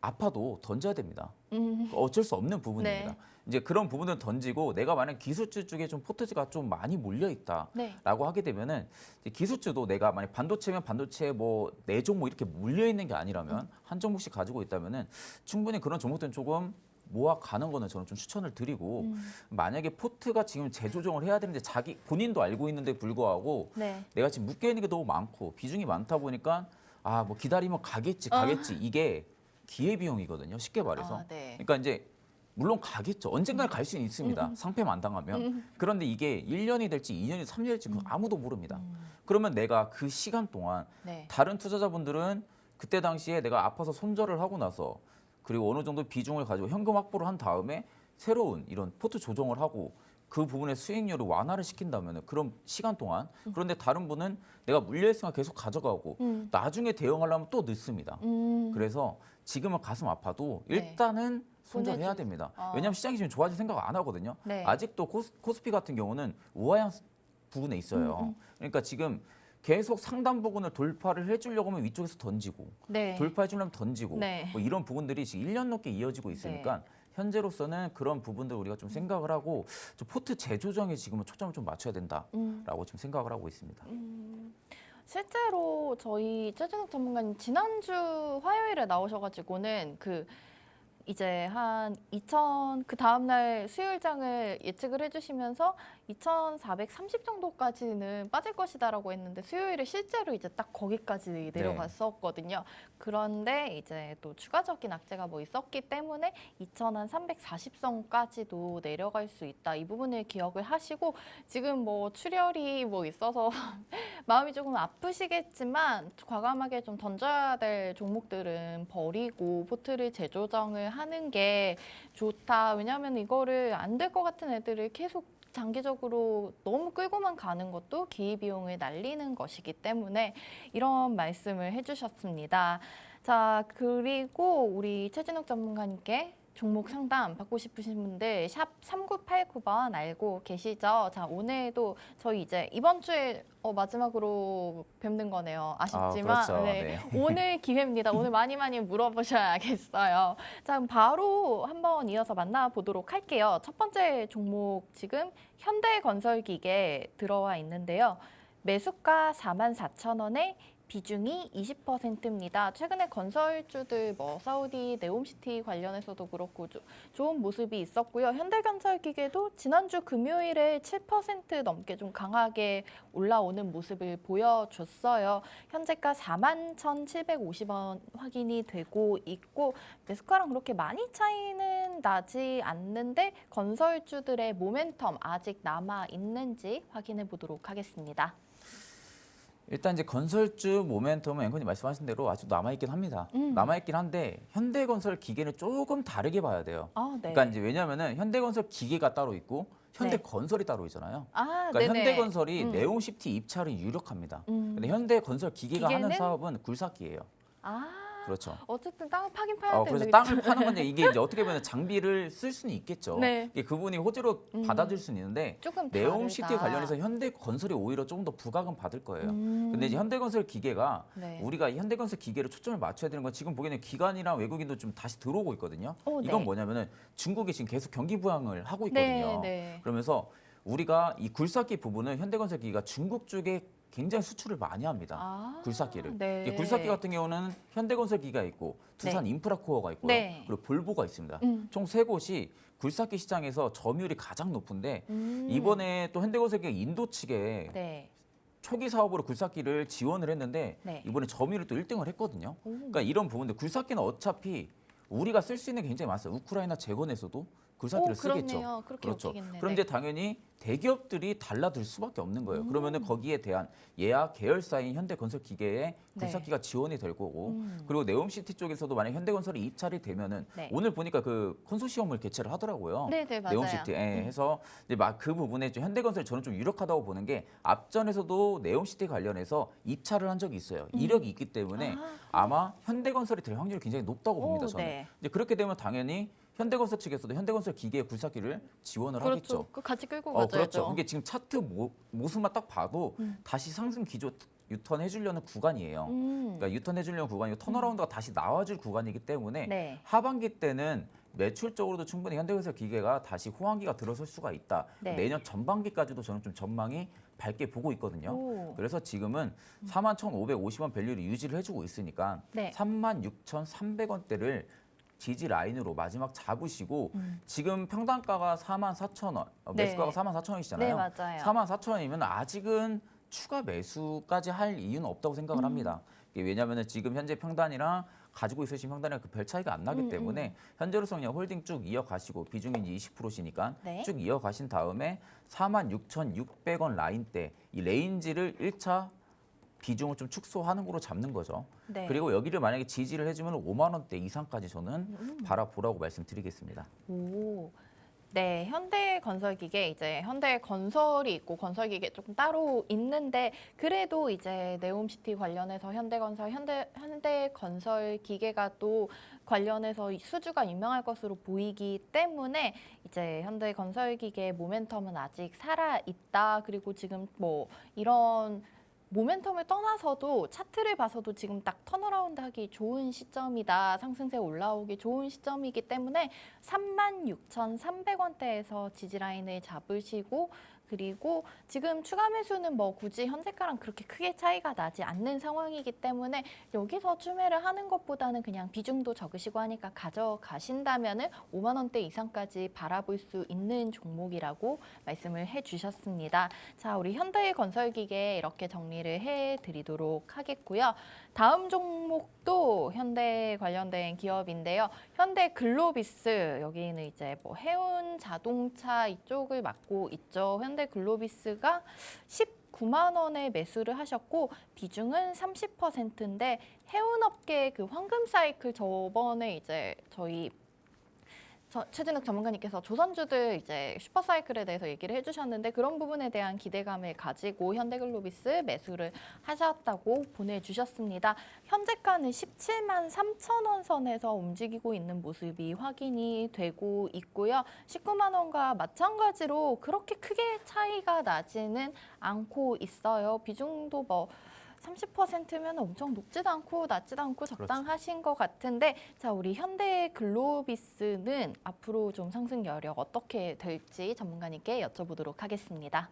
아파도 던져야 됩니다. 어쩔 수 없는 부분입니다. 네. 이제 그런 부분을 던지고 내가 만약 기술주 쪽에 좀 포트가 좀 많이 몰려 있다라고 네. 하게 되면은 이제 기술주도 내가 만약 반도체면 반도체 뭐 네 종목 이렇게 몰려 있는 게 아니라면 한 종목씩 가지고 있다면은 충분히 그런 종목들은 조금 모아 가는 거는 저는 좀 추천을 드리고 만약에 포트가 지금 재조정을 해야 되는데 자기 본인도 알고 있는데 불구하고 네. 내가 지금 묶여 있는 게 너무 많고 비중이 많다 보니까 아 뭐 기다리면 가겠지 이게 기회비용이거든요. 쉽게 말해서. 아, 네. 그러니까 이제 물론 가겠죠. 언젠가는 갈 수는 있습니다. 상패만 안 당하면. 그런데 이게 1년이 될지 2년이 3년이 될지 그건 아무도 모릅니다. 그러면 내가 그 시간 동안 네. 다른 투자자분들은 그때 당시에 내가 아파서 손절을 하고 나서 그리고 어느 정도 비중을 가지고 현금 확보를 한 다음에 새로운 이런 포트 조정을 하고 그 부분의 수익률을 완화를 시킨다면 그런 시간 동안 그런데 다른 분은 내가 물려있으니까 계속 가져가고 나중에 대응하려면 또 늦습니다. 그래서 지금은 가슴 아파도 네. 일단은 손절해야 보내주- 됩니다. 아. 왜냐하면 시장이 지금 좋아질 생각 안 하거든요. 네. 아직도 코스피 같은 경우는 우하향 부분에 있어요. 그러니까 지금 계속 상단 부분을 돌파를 해주려고 하면 위쪽에서 던지고 네. 돌파해주려면 던지고 네. 뭐 이런 부분들이 지금 1년 넘게 이어지고 있으니까 현재로서는 그런 부분들 우리가 좀 생각을 하고 좀 포트 재조정에 지금은 초점을 좀 맞춰야 된다라고 좀 생각을 하고 있습니다. 실제로 저희 최진욱 전문가님 지난주 화요일에 나오셔가지고는 이제 한 그 다음날 수요일장을 예측을 해주시면서 2,430 정도까지는 빠질 것이다라고 했는데 수요일에 실제로 이제 딱 거기까지 내려갔었거든요. 그런데 이제 또 추가적인 악재가 뭐 있었기 때문에 2,340선까지도 내려갈 수 있다. 이 부분을 기억을 하시고 지금 뭐 출혈이 뭐 있어서 마음이 조금 아프시겠지만 과감하게 좀 던져야 될 종목들은 버리고 포트를 재조정을 하는 게 좋다. 왜냐하면 이거를 안 될 것 같은 애들을 계속 장기적으로 너무 끌고만 가는 것도 기회비용을 날리는 것이기 때문에 이런 말씀을 해주셨습니다. 자, 그리고 우리 최진욱 전문가님께 종목 상담 받고 싶으신 분들 샵 3989번 알고 계시죠? 자, 오늘도 저희 이제 이번 주에 마지막으로 뵙는 거네요. 아쉽지만 그렇죠. 네. 오늘 기회입니다. 오늘 많이 물어보셔야겠어요. 자, 그럼 바로 한번 이어서 만나보도록 할게요. 첫 번째 종목 지금 현대건설기계 들어와 있는데요. 매수가 44,000원에 비중이 20%입니다. 최근에 건설주들 뭐 사우디 네옴시티 관련해서도 그렇고 좋은 모습이 있었고요. 현대건설기계도 지난주 금요일에 7% 넘게 좀 강하게 올라오는 모습을 보여줬어요. 현재가 41,750원 확인이 되고 있고 매수가랑 그렇게 많이 차이는 나지 않는데 건설주들의 모멘텀 아직 남아 있는지 확인해 보도록 하겠습니다. 일단 이제 건설주 모멘텀은 앵커님 말씀하신 대로 아직 남아있긴 합니다. 남아있긴 한데 현대건설 기계는 조금 다르게 봐야 돼요. 아, 네. 그러니까 이제 왜냐하면은 현대건설 기계가 따로 있고 현대건설이 따로 있잖아요. 아, 그러니까 네네. 현대건설이 네옴시티 입찰은 유력합니다. 근데 현대건설 기계가 하는 기계는? 사업은 굴삭기예요. 아, 그렇죠. 어쨌든 땅을 파긴 파야 그래서 되는데 땅을 파는 건데 이게 이제 어떻게 보면 장비를 쓸 수는 있겠죠. 네. 이게 그분이 호재로 받아줄 수는 있는데 조금 네옴시티 다르다. 관련해서 현대건설이 오히려 조금 더 부각은 받을 거예요. 근데 이제 현대건설 기계가 네. 우리가 현대건설 기계를 초점을 맞춰야 되는 건 지금 보기에는 기관이랑 외국인도 좀 다시 들어오고 있거든요. 네. 이건 뭐냐면은 중국이 지금 계속 경기 부양을 하고 네, 있거든요. 네. 그러면서 우리가 이 굴삭기 부분은 현대건설 기계가 중국 쪽에 굉장히 수출을 많이 합니다. 굴삭기를. 네. 이게 굴삭기 같은 경우는 현대건설기가 있고 두산 인프라코어가 있고요. 네. 그리고 볼보가 있습니다. 총 세 곳이 굴삭기 시장에서 점유율이 가장 높은데 이번에 또 현대건설기가 인도 측에 네. 초기 사업으로 굴삭기를 지원을 했는데 네. 이번에 점유율을 또 1등을 했거든요. 그러니까 이런 부분들 굴삭기는 어차피 우리가 쓸 수 있는 게 굉장히 많아요. 우크라이나 재건에서도 굴삭기를 쓰겠죠. 그렇네요. 그렇게 그렇죠. 움직이네. 그럼 네. 이제 당연히 대기업들이 달라들 수밖에 없는 거예요. 그러면은 거기에 대한 예약 계열사인 현대건설기계에 굴삭기가 지원이 될 거고, 그리고 네옴시티 쪽에서도 만약 현대건설이 입찰이 되면은 네. 오늘 보니까 그 컨소시엄을 개최를 하더라고요. 네, 맞아요. 네옴시티 해서 이제 막 그 부분에 좀 현대건설 저는 좀 유력하다고 보는 게 앞전에서도 네옴시티 관련해서 입찰을 한 적이 있어요. 이력이 있기 때문에 아마 현대건설이 될 확률이 굉장히 높다고 봅니다. 저는. 네. 이제 그렇게 되면 당연히 현대건설 측에서도 현대건설 기계의 굴삭기를 지원을 그렇죠. 하겠죠. 그 같이 끌고 가야죠. 그렇죠. 이게 지금 차트 모습만 딱 봐도 다시 상승 기조 유턴해 주려는 구간이에요. 그러니까 유턴해 주려는 구간이고 턴어라운드가 다시 나와줄 구간이기 때문에 네. 하반기 때는 매출적으로도 충분히 현대건설 기계가 다시 호황기가 들어설 수가 있다. 네. 내년 전반기까지도 저는 좀 전망이 밝게 보고 있거든요. 오. 그래서 지금은 41,550원 밸류를 유지를 해주고 있으니까 네. 36,300원대를 지지 라인으로 마지막 잡으시고 지금 평단가가 44,000원, 네. 매수가가 44,000원이시잖아요. 네, 맞아요. 44,000원이면 아직은 추가 매수까지 할 이유는 없다고 생각을 합니다. 이게 왜냐하면 지금 현재 평단이랑 가지고 있으신 평단이랑 그 별 차이가 안 나기 때문에 현재로서 그냥 홀딩 쭉 이어가시고 비중이 이제 20%시니까 네. 쭉 이어가신 다음에 46,600원 라인대 이 레인지를 1차 비중을 좀 축소하는 거로 잡는 거죠. 네. 그리고 여기를 만약에 지지를 해주면 5만 원대 이상까지 저는 바라보라고 말씀드리겠습니다. 오. 네, 현대건설기계 이제 현대건설이 있고 건설기계 조금 따로 있는데 그래도 이제 네옴시티 관련해서 현대건설기계가 또 관련해서 수주가 유명할 것으로 보이기 때문에 이제 현대건설기계의 모멘텀은 아직 살아 있다. 그리고 지금 뭐 이런 모멘텀을 떠나서도 차트를 봐서도 지금 딱 턴어라운드 하기 좋은 시점이다. 상승세 올라오기 좋은 시점이기 때문에 36,300원대에서 지지라인을 잡으시고 그리고 지금 추가 매수는 뭐 굳이 현재가랑 그렇게 크게 차이가 나지 않는 상황이기 때문에 여기서 추매를 하는 것보다는 그냥 비중도 적으시고 하니까 가져가신다면은 5만 원대 이상까지 바라볼 수 있는 종목이라고 말씀을 해주셨습니다. 자, 우리 현대건설기계 이렇게 정리를 해드리도록 하겠고요. 다음 종목도 현대 관련된 기업인데요. 현대글로비스 여기는 이제 뭐 해운 자동차 이쪽을 맡고 있죠. 현대글로비스가 19만 원에 매수를 하셨고 비중은 30%인데 해운업계 그 황금 사이클 저번에 이제 저희 최진욱 전문가님께서 조선주들 이제 슈퍼사이클에 대해서 얘기를 해주셨는데 그런 부분에 대한 기대감을 가지고 현대글로비스 매수를 하셨다고 보내주셨습니다. 현재가는 17만 3천 원 선에서 움직이고 있는 모습이 확인이 되고 있고요. 19만 원과 마찬가지로 그렇게 크게 차이가 나지는 않고 있어요. 비중도 뭐 30%면 엄청 높지도 않고 낮지도 않고 적당하신 것 같은데 자, 우리 현대글로비스는 앞으로 좀 상승 여력 어떻게 될지 전문가님께 여쭤보도록 하겠습니다.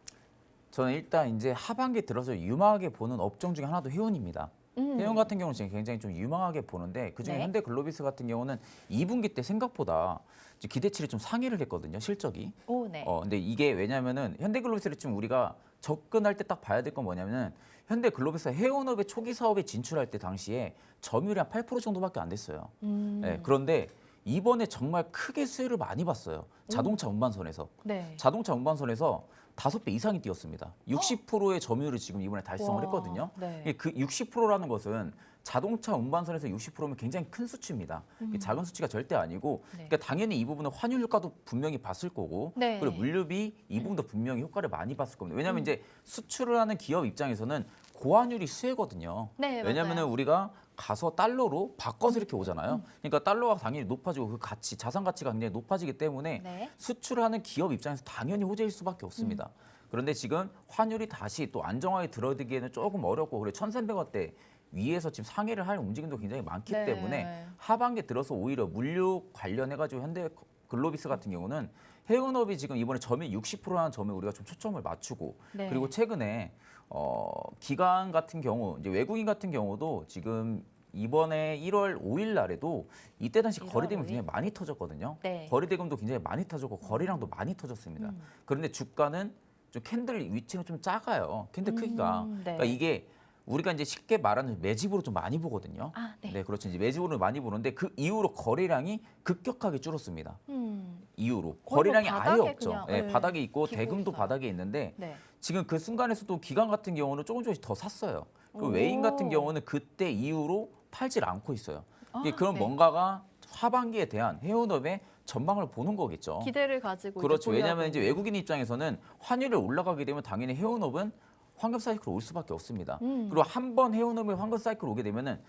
저는 일단 이제 하반기 들어서 유망하게 보는 업종 중에 하나도 해운입니다. 해운 같은 경우는 지금 굉장히 좀 유망하게 보는데 그중에 네. 현대글로비스 같은 경우는 2분기 때 생각보다 기대치를 좀 상회를 했거든요, 실적이. 오, 네. 근데 이게 왜냐면은 현대글로비스를 좀 우리가 접근할 때 딱 봐야 될 건 뭐냐면은 현대글로비스가 해운업의 초기 사업에 진출할 때 당시에 점유율이 한 8% 정도밖에 안 됐어요. 네, 그런데 이번에 정말 크게 수혜를 많이 봤어요. 자동차 운반선에서. 네. 자동차 운반선에서 5배 이상이 뛰었습니다. 60%의 점유율을 지금 이번에 달성을 와, 했거든요. 네. 그 60%라는 것은 자동차 운반선에서 60%면 굉장히 큰 수치입니다. 이게 작은 수치가 절대 아니고 네. 그러니까 당연히 이 부분은 환율 효과도 분명히 봤을 거고 네. 그리고 물류비 이 부분도 분명히 효과를 많이 봤을 겁니다. 왜냐하면 이제 수출을 하는 기업 입장에서는 고환율이 수혜거든요. 네, 왜냐하면 맞아요. 우리가 가서 달러로 바꿔서 이렇게 오잖아요. 그러니까 달러가 당연히 높아지고 그 가치, 자산 가치가 굉장히 높아지기 때문에 네. 수출하는 기업 입장에서 당연히 호재일 수밖에 없습니다. 그런데 지금 환율이 다시 또 안정화에 들어들기에는 조금 어렵고 그래 1,300원대 위에서 지금 상회를 할 움직임도 굉장히 많기 네. 때문에 하반기에 들어서 오히려 물류 관련해가지고 현대글로비스 같은 경우는 해운업이 지금 이번에 점유율 60%라는 점에 우리가 좀 초점을 맞추고 네. 그리고 최근에 기관 같은 경우 이제 외국인 같은 경우도 지금 이번에 1월 5일 날에도 이때 당시 1월 거래대금이 5일? 굉장히 많이 터졌거든요. 네. 거래대금도 굉장히 많이 터졌고 거래량도 많이 터졌습니다. 그런데 주가는 좀 캔들 위치는 좀 작아요. 캔들 크기가. 네. 그러니까 이게 우리가 이제 쉽게 말하는 매집으로 좀 많이 보거든요. 아, 네. 네, 그렇죠. 이제 매집으로 많이 보는데 그 이후로 거래량이 급격하게 줄었습니다. 이후로 거의 뭐 거래량이 아예 바닥에 없죠. 그냥, 네, 네, 바닥에 있고 기고 대금도 있어요. 바닥에 있는데 네. 지금 그 순간에서도 기관 같은 경우는 조금씩 더 샀어요. 그리고 오. 외인 같은 경우는 그때 이후로 팔질 않고 있어요. 이게 그럼 네. 뭔가가 하반기에 대한 해운업의 전망을 보는 거겠죠. 기대를 가지고 그렇죠. 이제 왜냐하면 이제 보유하고 외국인 입장에서는 환율이 올라가게 되면 당연히 해운업은 환급 사이클 올 수밖에 없습니다. 그리고 한 번 해운업의 환급 사이클 오게 되면은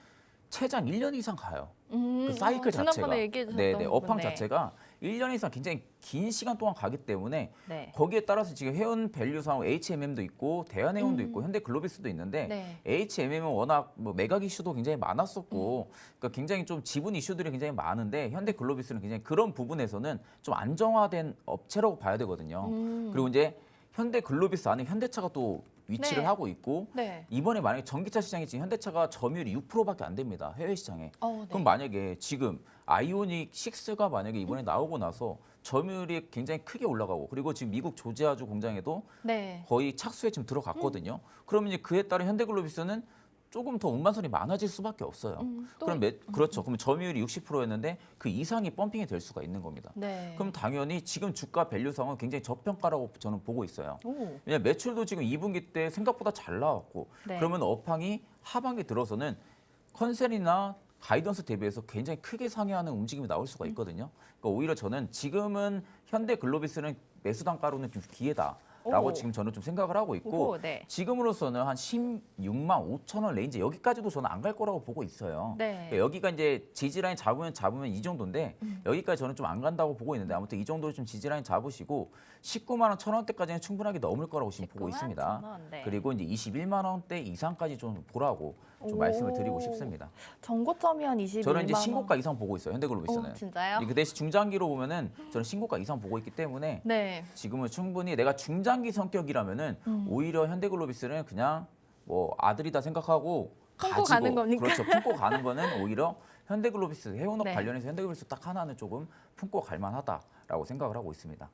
최장 1년 이상 가요. 그 사이클 자체가. 지난번에 얘기해 주셨던 네네. 업황 부분, 네. 자체가 1년 이상 굉장히 긴 시간 동안 가기 때문에 네. 거기에 따라서 지금 해운 밸류상 HMM도 있고 대한해운도 있고 현대글로비스도 있는데 네. HMM은 워낙 뭐 매각 이슈도 굉장히 많았었고 그러니까 굉장히 좀 지분 이슈들이 굉장히 많은데 현대글로비스는 굉장히 그런 부분에서는 좀 안정화된 업체라고 봐야 되거든요. 그리고 이제 현대글로비스 안에 현대차가 또 위치를 네. 하고 있고 네. 이번에 만약에 전기차 시장이 지금 현대차가 점유율이 6%밖에 안 됩니다. 해외 시장에. 네. 그럼 만약에 지금 아이오닉 6가 만약에 이번에 나오고 나서 점유율이 굉장히 크게 올라가고 그리고 지금 미국 조지아주 공장에도 네. 거의 착수에 지금 들어갔거든요. 그러면 이제 그에 따른 현대글로비스는 조금 더 운반선이 많아질 수밖에 없어요. 또 그렇죠. 그러면 점유율이 60%였는데 그 이상이 펌핑이 될 수가 있는 겁니다. 네. 그럼 당연히 지금 주가 밸류상은 굉장히 저평가라고 저는 보고 있어요. 오. 왜냐면 매출도 지금 2분기 때 생각보다 잘 나왔고 네. 그러면 업황이 하반기 들어서는 컨센이나 가이던스 대비해서 굉장히 크게 상회하는 움직임이 나올 수가 있거든요. 그러니까 오히려 저는 지금은 현대글로비스는 매수 단가로는 좀 기회다라고 오. 지금 저는 좀 생각을 하고 있고 오호, 네. 지금으로서는 한 16만 5천 원 레인지 여기까지도 저는 안 갈 거라고 보고 있어요. 네. 그러니까 여기가 이제 지지라인 잡으면 이 정도인데 여기까지 저는 좀 안 간다고 보고 있는데 아무튼 이 정도 좀 지지라인 잡으시고 19만 원, 1천 원대까지는 충분하게 넘을 거라고 지금 보고 19만 있습니다. 1,000원, 네. 그리고 이제 21만 원대 이상까지 좀 보라고 좀 오. 말씀을 드리고 싶습니다. 전고점이 한 21만 저는 이제 원. 신고가 이상 보고 있어요. 현대글로비스는. 진짜요? 그 대신 중장기로 보면은 저는 신고가 이상 보고 있기 때문에 네. 지금은 충분히 내가 중장기 성격이라면은 오히려 현대글로비스는 그냥 뭐 아들이다 생각하고 품고 가는 겁니까? 그렇죠. 품고 가는 거는 오히려 현대글로비스 해운업 네. 관련해서 현대글로비스 딱 하나는 조금 품고 갈 만하다라고 생각을 하고 있습니다.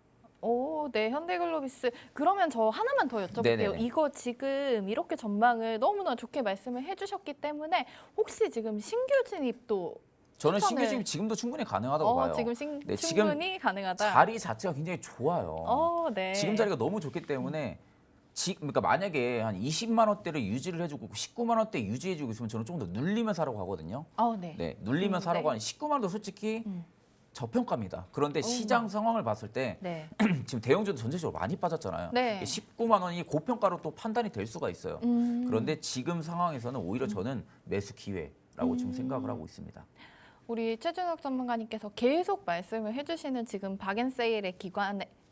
오, 네, 현대글로비스. 그러면 저 하나만 더 여쭤볼게요. 네네네. 이거 지금 이렇게 전망을 너무나 좋게 말씀을 해주셨기 때문에 혹시 지금 신규 진입도 저는 추천을- 신규 진입 지금도 충분히 가능하다고 봐요. 지금 네, 지금 충분히 가능하다. 자리 자체가 굉장히 좋아요. 네. 지금 자리가 너무 좋기 때문에 그러니까 만약에 한 20만 원대를 유지를 해주고 19만 원대 유지해주고 있으면 저는 조금 더 눌리면 사라고 하거든요. 네. 네, 눌리면 사라고 네. 하는 19만 원도 솔직히 저평가입니다. 그런데 시장 상황을 봤을 때 네. 지금 대형주도 전체적으로 많이 빠졌잖아요. 네. 19만 원이 고평가로 또 판단이 될 수가 있어요. 그런데 지금 상황에서는 오히려 저는 매수 기회라고 지금 생각을 하고 있습니다. 우리 최준혁 전문가님께서 계속 말씀을 해주시는 지금 박앤세일의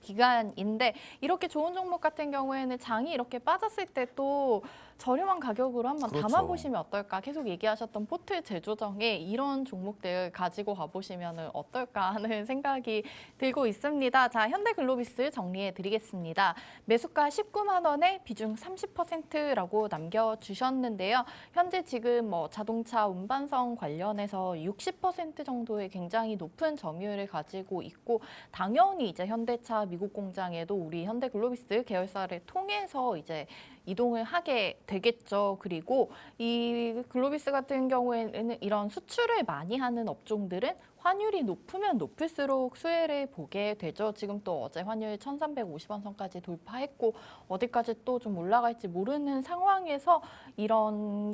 기간인데 이렇게 좋은 종목 같은 경우에는 장이 이렇게 빠졌을 때 또 저렴한 가격으로 한번 그렇죠. 담아보시면 어떨까? 계속 얘기하셨던 포트 재조정에 이런 종목들 가지고 가보시면 어떨까 하는 생각이 들고 있습니다. 자, 현대글로비스 정리해 드리겠습니다. 매수가 19만 원에 비중 30%라고 남겨주셨는데요. 현재 지금 뭐 자동차 운반성 관련해서 60% 정도의 굉장히 높은 점유율을 가지고 있고 당연히 이제 현대차 미국 공장에도 우리 현대글로비스 계열사를 통해서 이제 이동을 하게 되겠죠. 그리고 이 글로비스 같은 경우에는 이런 수출을 많이 하는 업종들은 환율이 높으면 높을수록 수혜를 보게 되죠. 지금 또 어제 환율 1,350원 선까지 돌파했고 어디까지 또 좀 올라갈지 모르는 상황에서 이런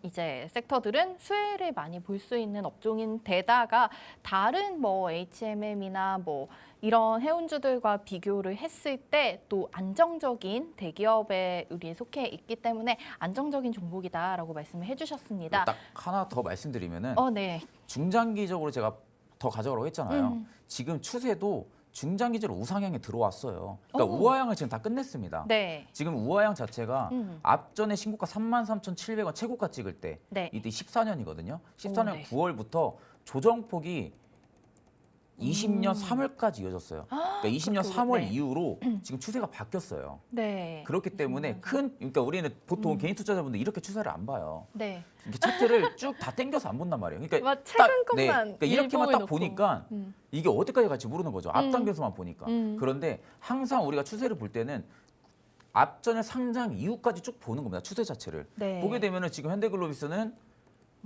이제 섹터들은 수혜를 많이 볼 수 있는 업종인 데다가 다른 뭐 HMM이나 뭐 이런 해운주들과 비교를 했을 때 또 안정적인 대기업에 우리 속해 있기 때문에 안정적인 종목이다라고 말씀을 해주셨습니다. 딱 하나 더 말씀드리면은 네. 중장기적으로 제가 더 가져가라고 했잖아요. 지금 추세도 중장기적으로 우상향에 들어왔어요. 그러니까 우하향을 지금 다 끝냈습니다. 네. 지금 우하향 자체가 앞전에 신고가 33,700원 최고가 찍을 때 네. 이때 14년이거든요. 14년 네. 9월부터 조정폭이 20년 3월까지 이어졌어요. 그러니까 20년 3월 네. 이후로 지금 추세가 바뀌었어요. 네. 그렇기 때문에 그러니까 우리는 보통 개인 투자자분들 이렇게 추세를 안 봐요. 네. 이렇게 차트를 쭉 다 당겨서 안 본단 말이에요. 그러니까 막 최근 것만 그러니까 이렇게만 일봉을 딱 놓고. 보니까 이게 어디까지 갈지 모르는 거죠. 앞당겨서만 보니까. 음. 그런데 항상 우리가 추세를 볼 때는 앞전에 상장 이후까지 쭉 보는 겁니다. 추세 자체를. 네. 보게 되면은 지금 현대글로비스는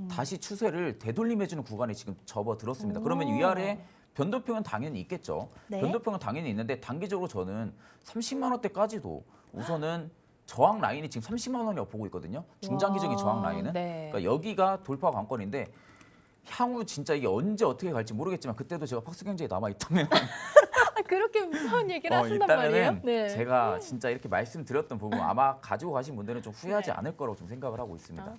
다시 추세를 되돌림해주는 구간에 지금 접어들었습니다. 그러면 위아래 변동평은 당연히 있겠죠. 네. 변동평은 당연히 있는데 단기적으로 저는 30만 원대까지도 우선은 저항 라인이 지금 30만 원이라고 보고 있거든요. 중장기적인 와, 저항 라인은. 네. 그러니까 여기가 돌파 관건인데 향후 진짜 이게 언제 어떻게 갈지 모르겠지만 그때도 제가 팍스경제에 남아 있다면 그렇게 무서운 얘기를 하신단 말이에요? 있다면은 네. 제가 진짜 이렇게 말씀드렸던 부분 아마 가지고 가신 분들은 좀 후회하지 않을 거라고 좀 생각을 하고 있습니다.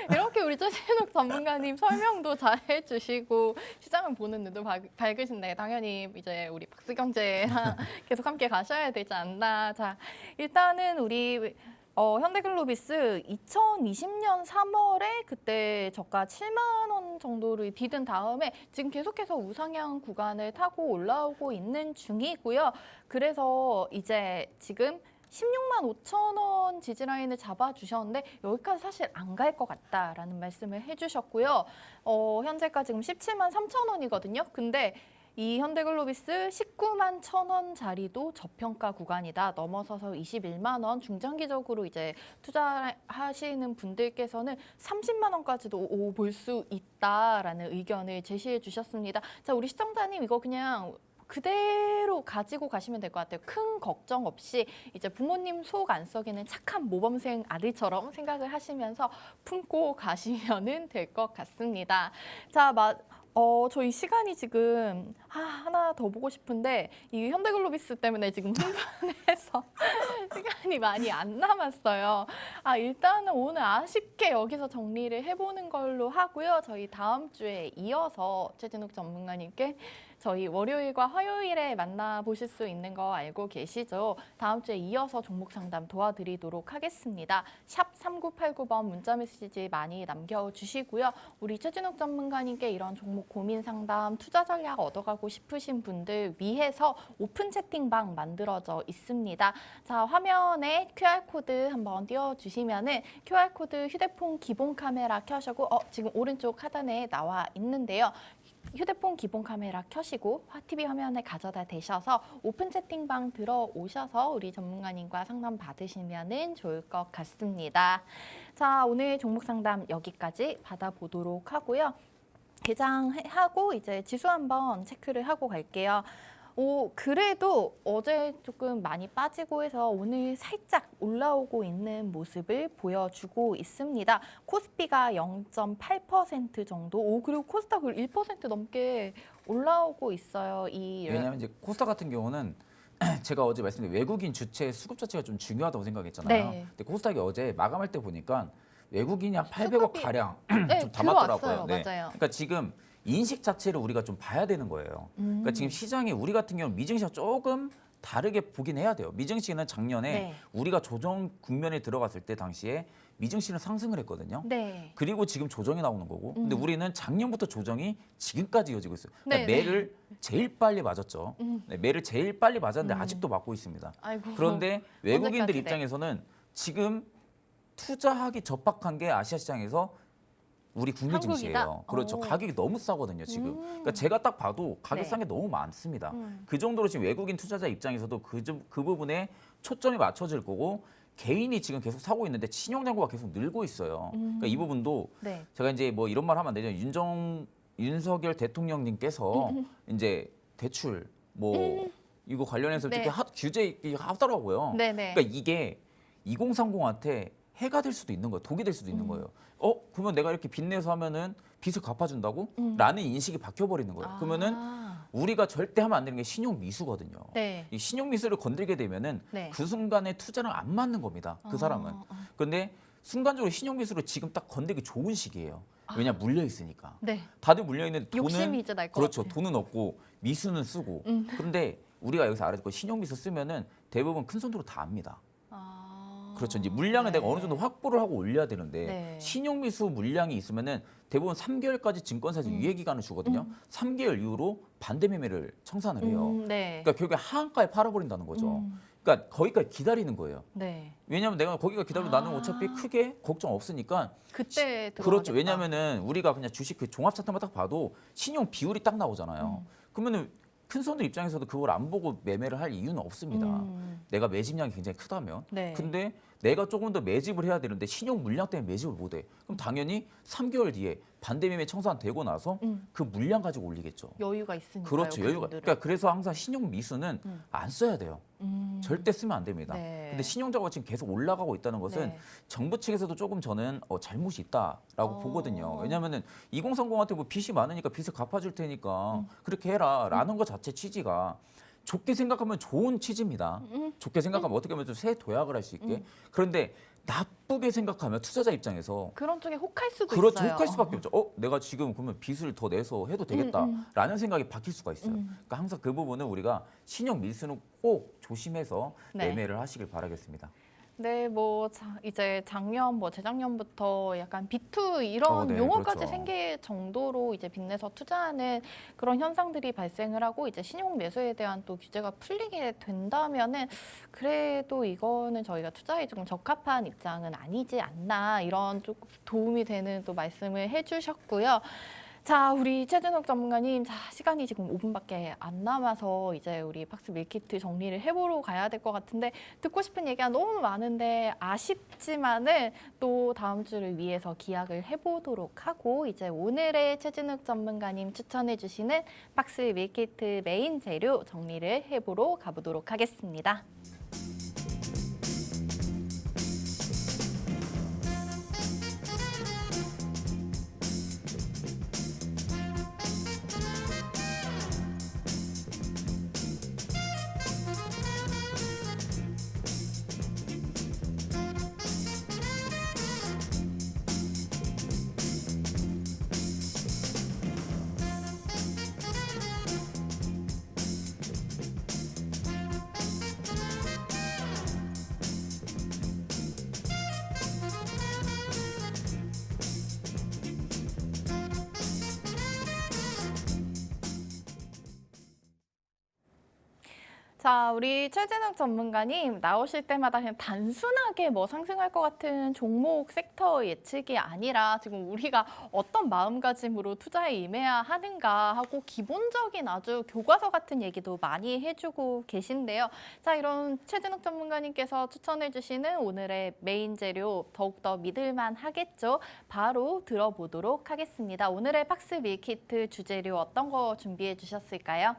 이렇게 우리 최진욱 전문가님 설명도 잘 해주시고 시장을 보는 눈도 밝으신데 당연히 이제 우리 박스경제랑 계속 함께 가셔야 되지 않나. 자, 일단은 우리 현대글로비스 2020년 3월에 그때 저가 7만 원 정도를 디딘 다음에 지금 계속해서 우상향 구간을 타고 올라오고 있는 중이고요. 그래서 이제 지금 16만 5천 원 지지라인을 잡아주셨는데 여기까지 사실 안 갈 것 같다라는 말씀을 해주셨고요. 현재가 지금 17만 3천 원이거든요. 근데 이 현대글로비스 19만 1천 원짜리도 저평가 구간이다. 넘어서서 21만 원 중장기적으로 이제 투자하시는 분들께서는 30만 원까지도 볼 수 있다라는 의견을 제시해 주셨습니다. 자, 우리 시청자님 이거 그냥 그대로 가지고 가시면 될 것 같아요. 큰 걱정 없이 이제 부모님 속 안 썩이는 착한 모범생 아들처럼 생각을 하시면서 품고 가시면은 될 것 같습니다. 자, 저희 시간이 지금 하나 더 보고 싶은데 이 현대글로비스 때문에 지금 흥분해서 시간이 많이 안 남았어요. 일단은 오늘 아쉽게 여기서 정리를 해보는 걸로 하고요. 저희 다음 주에 이어서 최진욱 전문가님께 저희 월요일과 화요일에 만나보실 수 있는 거 알고 계시죠? 다음 주에 이어서 종목 상담 도와드리도록 하겠습니다. 샵 3989번 문자메시지 많이 남겨주시고요. 우리 최진욱 전문가님께 이런 종목 고민 상담, 투자 전략 얻어가고 싶으신 분들 위해서 오픈 채팅방 만들어져 있습니다. 자, 화면에 QR코드 한번 띄워주시면은 QR코드 휴대폰 기본 카메라 켜시고 지금 오른쪽 하단에 나와 있는데요. 휴대폰 기본 카메라 켜시고 TV 화면에 가져다 대셔서 오픈 채팅방 들어오셔서 우리 전문가님과 상담 받으시면 좋을 것 같습니다. 자, 오늘 종목 상담 여기까지 받아보도록 하고요. 개장하고 이제 지수 한번 체크를 하고 갈게요. 그래도 어제 조금 많이 빠지고 해서 오늘 살짝 올라오고 있는 모습을 보여주고 있습니다. 코스피가 0.8% 정도, 그리고 코스닥을 1% 넘게 올라오고 있어요. 왜냐하면 이제 코스닥 같은 경우는 제가 어제 말씀드린 외국인 주체 수급 자체가 좀 중요하다고 생각했잖아요. 네. 근데 코스닥이 어제 마감할 때 보니까 외국인이 한 800억 수급이- 가량 네, 좀 담았더라고요. 들어왔어요. 맞아요. 그러니까 지금 인식 자체를 우리가 좀 봐야 되는 거예요. 그러니까 지금 시장이 우리 같은 경우는 미증시와 조금 다르게 보긴 해야 돼요. 미증시는 작년에 네. 우리가 조정 국면에 들어갔을 때 당시에 미증시는 상승을 했거든요. 네. 그리고 지금 조정이 나오는 거고. 근데 우리는 작년부터 조정이 지금까지 이어지고 있어요. 그러니까 네, 매를 제일 빨리 맞았죠. 네, 매를 제일 빨리 맞았는데 아직도 맞고 있습니다. 아이고. 그런데 외국인들 언제까지, 네. 입장에서는 지금 투자하기 접박한 게 아시아 시장에서 우리 국내 증시예요. 한국이다? 그렇죠. 오. 가격이 너무 싸거든요, 지금. 그러니까 제가 딱 봐도 가격 네. 싼 게 너무 많습니다. 그 정도로 지금 외국인 투자자 입장에서도 그 부분에 초점이 맞춰질 거고 개인이 지금 계속 사고 있는데 신용 잔고가 계속 늘고 있어요. 그러니까 이 부분도 네. 제가 이제 뭐 이런 말 하면 안 되죠. 윤석열 대통령님께서 이제 대출 뭐 이거 관련해서 네. 이렇게 규제 하더라고요. 네네. 그러니까 이게 2030한테 해가 될 수도 있는 거예요. 독이 될 수도 있는 거예요. 그러면 내가 이렇게 빚내서 하면은 빚을 갚아준다고? 라는 인식이 바뀌어버리는 거예요. 그러면은 우리가 절대 하면 안 되는 게 신용 미수거든요. 네. 이 신용 미수를 건들게 되면은 네. 그 순간에 투자랑 안 맞는 겁니다. 그 사람은. 근데 순간적으로 신용 미수를 지금 딱 건들기 좋은 시기예요. 왜냐 물려 있으니까. 네. 다들 물려 있는데 돈은 욕심이 이제 날 것 그렇죠. 같아. 돈은 없고 미수는 쓰고. 그런데 우리가 여기서 알아듣고 신용 미수 쓰면은 대부분 큰 손으로 다 압니다. 그렇죠. 이제 물량을 네. 내가 어느 정도 확보를 하고 올려야 되는데 네. 신용미수 물량이 있으면은 대부분 3개월까지 증권사에서 유예 기간을 주거든요. 3개월 이후로 반대 매매를 청산을 해요. 네. 그러니까 결국에 하한가에 팔아버린다는 거죠. 음. 그러니까 거기까지 기다리는 거예요. 네. 왜냐하면 내가 거기가 기다리면 나는 어차피 크게 걱정 없으니까. 그때 들어가겠다. 그렇죠. 왜냐하면은 우리가 그냥 주식 그 종합 차트만 딱 봐도 신용 비율이 딱 나오잖아요. 그러면은 큰 손들 입장에서도 그걸 안 보고 매매를 할 이유는 없습니다. 내가 매집량이 굉장히 크다면. 네. 근데 내가 조금 더 매집을 해야 되는데 신용 물량 때문에 매집을 못 해. 그럼 당연히 3개월 뒤에 반대 매매 청산되고 나서 그 물량 가지고 올리겠죠. 여유가 있으니까요. 그렇죠. 여유가. 그분들은. 그러니까 그래서 항상 신용 미수는 안 써야 돼요. 절대 쓰면 안 됩니다. 네. 근데 신용자가 지금 계속 올라가고 있다는 것은 네. 정부 측에서도 조금 저는 잘못이 있다라고 보거든요. 왜냐하면은 2030한테 뭐 빚이 많으니까 빚을 갚아줄 테니까 그렇게 해라라는 것 자체 취지가 좋게 생각하면 좋은 취지입니다. 좋게 생각하면 어떻게 하면 좀 새 도약을 할 수 있게. 그런데 나쁘게 생각하면 투자자 입장에서 그런 쪽에 혹할 수도 그렇죠. 있어요. 혹할 수밖에 없죠. 내가 지금 그러면 빚을 더 내서 해도 되겠다라는 생각이 바뀔 수가 있어요. 그러니까 항상 그 부분은 우리가 신용 밀수는 꼭 조심해서 네. 매매를 하시길 바라겠습니다. 네, 뭐 이제 작년, 뭐 재작년부터 약간 B2 이런 네, 용어까지 그렇죠. 생길 정도로 이제 빚내서 투자하는 그런 현상들이 발생을 하고 이제 신용 매수에 대한 또 규제가 풀리게 된다면은 그래도 이거는 저희가 투자에 좀 적합한 입장은 아니지 않나 이런 조금 도움이 되는 또 말씀을 해주셨고요. 자, 우리 최준욱 전문가님, 자, 시간이 지금 5분밖에 안 남아서 이제 우리 박스 밀키트 정리를 해보러 가야 될 것 같은데 듣고 싶은 얘기가 너무 많은데 아쉽지만은 또 다음 주를 위해서 기약을 해보도록 하고 이제 오늘의 최준욱 전문가님 추천해주시는 박스 밀키트 메인 재료 정리를 해보러 가보도록 하겠습니다. 자, 우리 최진욱 전문가님 나오실 때마다 그냥 단순하게 뭐 상승할 것 같은 종목 섹터 예측이 아니라 지금 우리가 어떤 마음가짐으로 투자에 임해야 하는가 하고 기본적인 아주 교과서 같은 얘기도 많이 해주고 계신데요. 자, 이런 최진욱 전문가님께서 추천해 주시는 오늘의 메인 재료 더욱더 믿을만 하겠죠? 바로 들어보도록 하겠습니다. 오늘의 박스 밀키트 주재료 어떤 거 준비해 주셨을까요?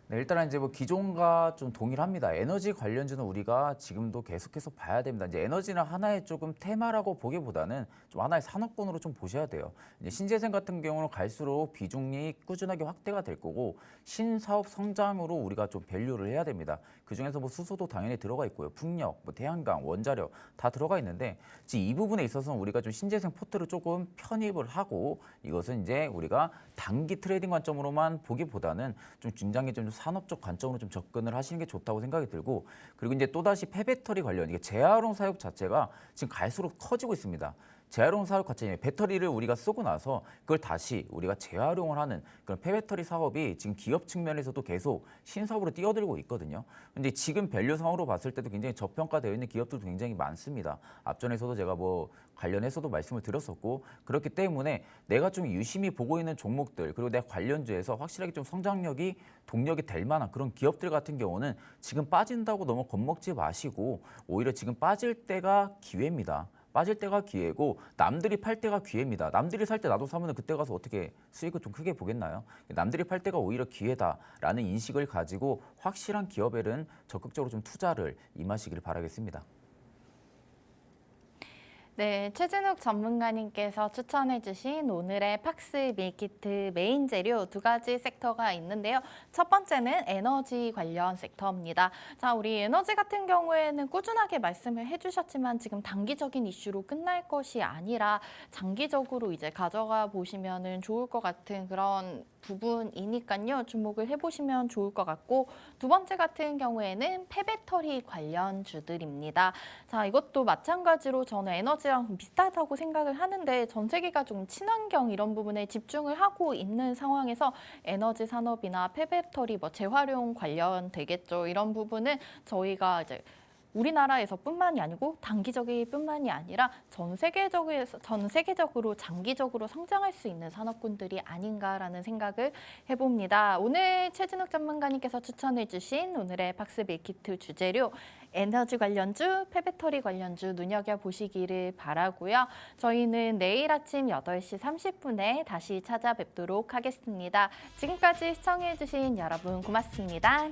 네, 일단은 이제 뭐 기존과 좀 동일합니다. 에너지 관련주는 우리가 지금도 계속해서 봐야 됩니다. 이제 에너지는 하나의 조금 테마라고 보기보다는 좀 하나의 산업군으로 좀 보셔야 돼요. 이제 신재생 같은 경우는 갈수록 비중이 꾸준하게 확대가 될 거고 신사업 성장으로 우리가 좀 밸류를 해야 됩니다. 그 중에서 뭐 수소도 당연히 들어가 있고요. 풍력, 뭐 태양광, 원자력 다 들어가 있는데 이 부분에 있어서는 우리가 좀 신재생 포트를 조금 편입을 하고 이것은 이제 우리가 단기 트레이딩 관점으로만 보기보다는 좀 굉장히 좀 산업적 관점으로 좀 접근을 하시는 게 좋다고 생각이 들고 그리고 이제 또다시 폐배터리 관련 이게 재활용 사육 자체가 지금 갈수록 커지고 있습니다. 재활용 사업 자체는 배터리를 우리가 쓰고 나서 그걸 다시 우리가 재활용을 하는 그런 폐배터리 사업이 지금 기업 측면에서도 계속 신사업으로 뛰어들고 있거든요. 근데 지금 밸류상으로 봤을 때도 굉장히 저평가되어 있는 기업들도 굉장히 많습니다. 앞전에서도 제가 뭐 관련해서도 말씀을 드렸었고 그렇기 때문에 내가 좀 유심히 보고 있는 종목들 그리고 내 관련주에서 확실하게 좀 성장력이 동력이 될 만한 그런 기업들 같은 경우는 지금 빠진다고 너무 겁먹지 마시고 오히려 지금 빠질 때가 기회입니다. 빠질 때가 기회고 남들이 팔 때가 기회입니다. 남들이 살 때 나도 사면 그때 가서 어떻게 수익을 좀 크게 보겠나요? 남들이 팔 때가 오히려 기회다라는 인식을 가지고 확실한 기업에는 적극적으로 좀 투자를 임하시길 바라겠습니다. 네, 최진욱 전문가님께서 추천해주신 오늘의 팍스 밀키트 메인 재료 두 가지 섹터가 있는데요. 첫 번째는 에너지 관련 섹터입니다. 자, 우리 에너지 같은 경우에는 꾸준하게 말씀을 해주셨지만 지금 단기적인 이슈로 끝날 것이 아니라 장기적으로 이제 가져가 보시면은 좋을 것 같은 그런 부분이니까요. 주목을 해보시면 좋을 것 같고, 두 번째 같은 경우에는 폐배터리 관련 주들입니다. 자, 이것도 마찬가지로 저는 에너지랑 비슷하다고 생각을 하는데 전 세계가 좀 친환경 이런 부분에 집중을 하고 있는 상황에서 에너지 산업이나 폐배터리 뭐 재활용 관련되겠죠. 이런 부분은 저희가 이제 우리나라에서뿐만이 아니고 단기적이뿐만이 아니라 전 세계적으로 장기적으로 성장할 수 있는 산업군들이 아닌가라는 생각을 해봅니다. 오늘 최진욱 전문가님께서 추천해주신 오늘의 팍스 밀키트 주재료 에너지 관련주, 폐배터리 관련주 눈여겨보시기를 바라고요. 저희는 내일 아침 8시 30분에 다시 찾아뵙도록 하겠습니다. 지금까지 시청해주신 여러분 고맙습니다.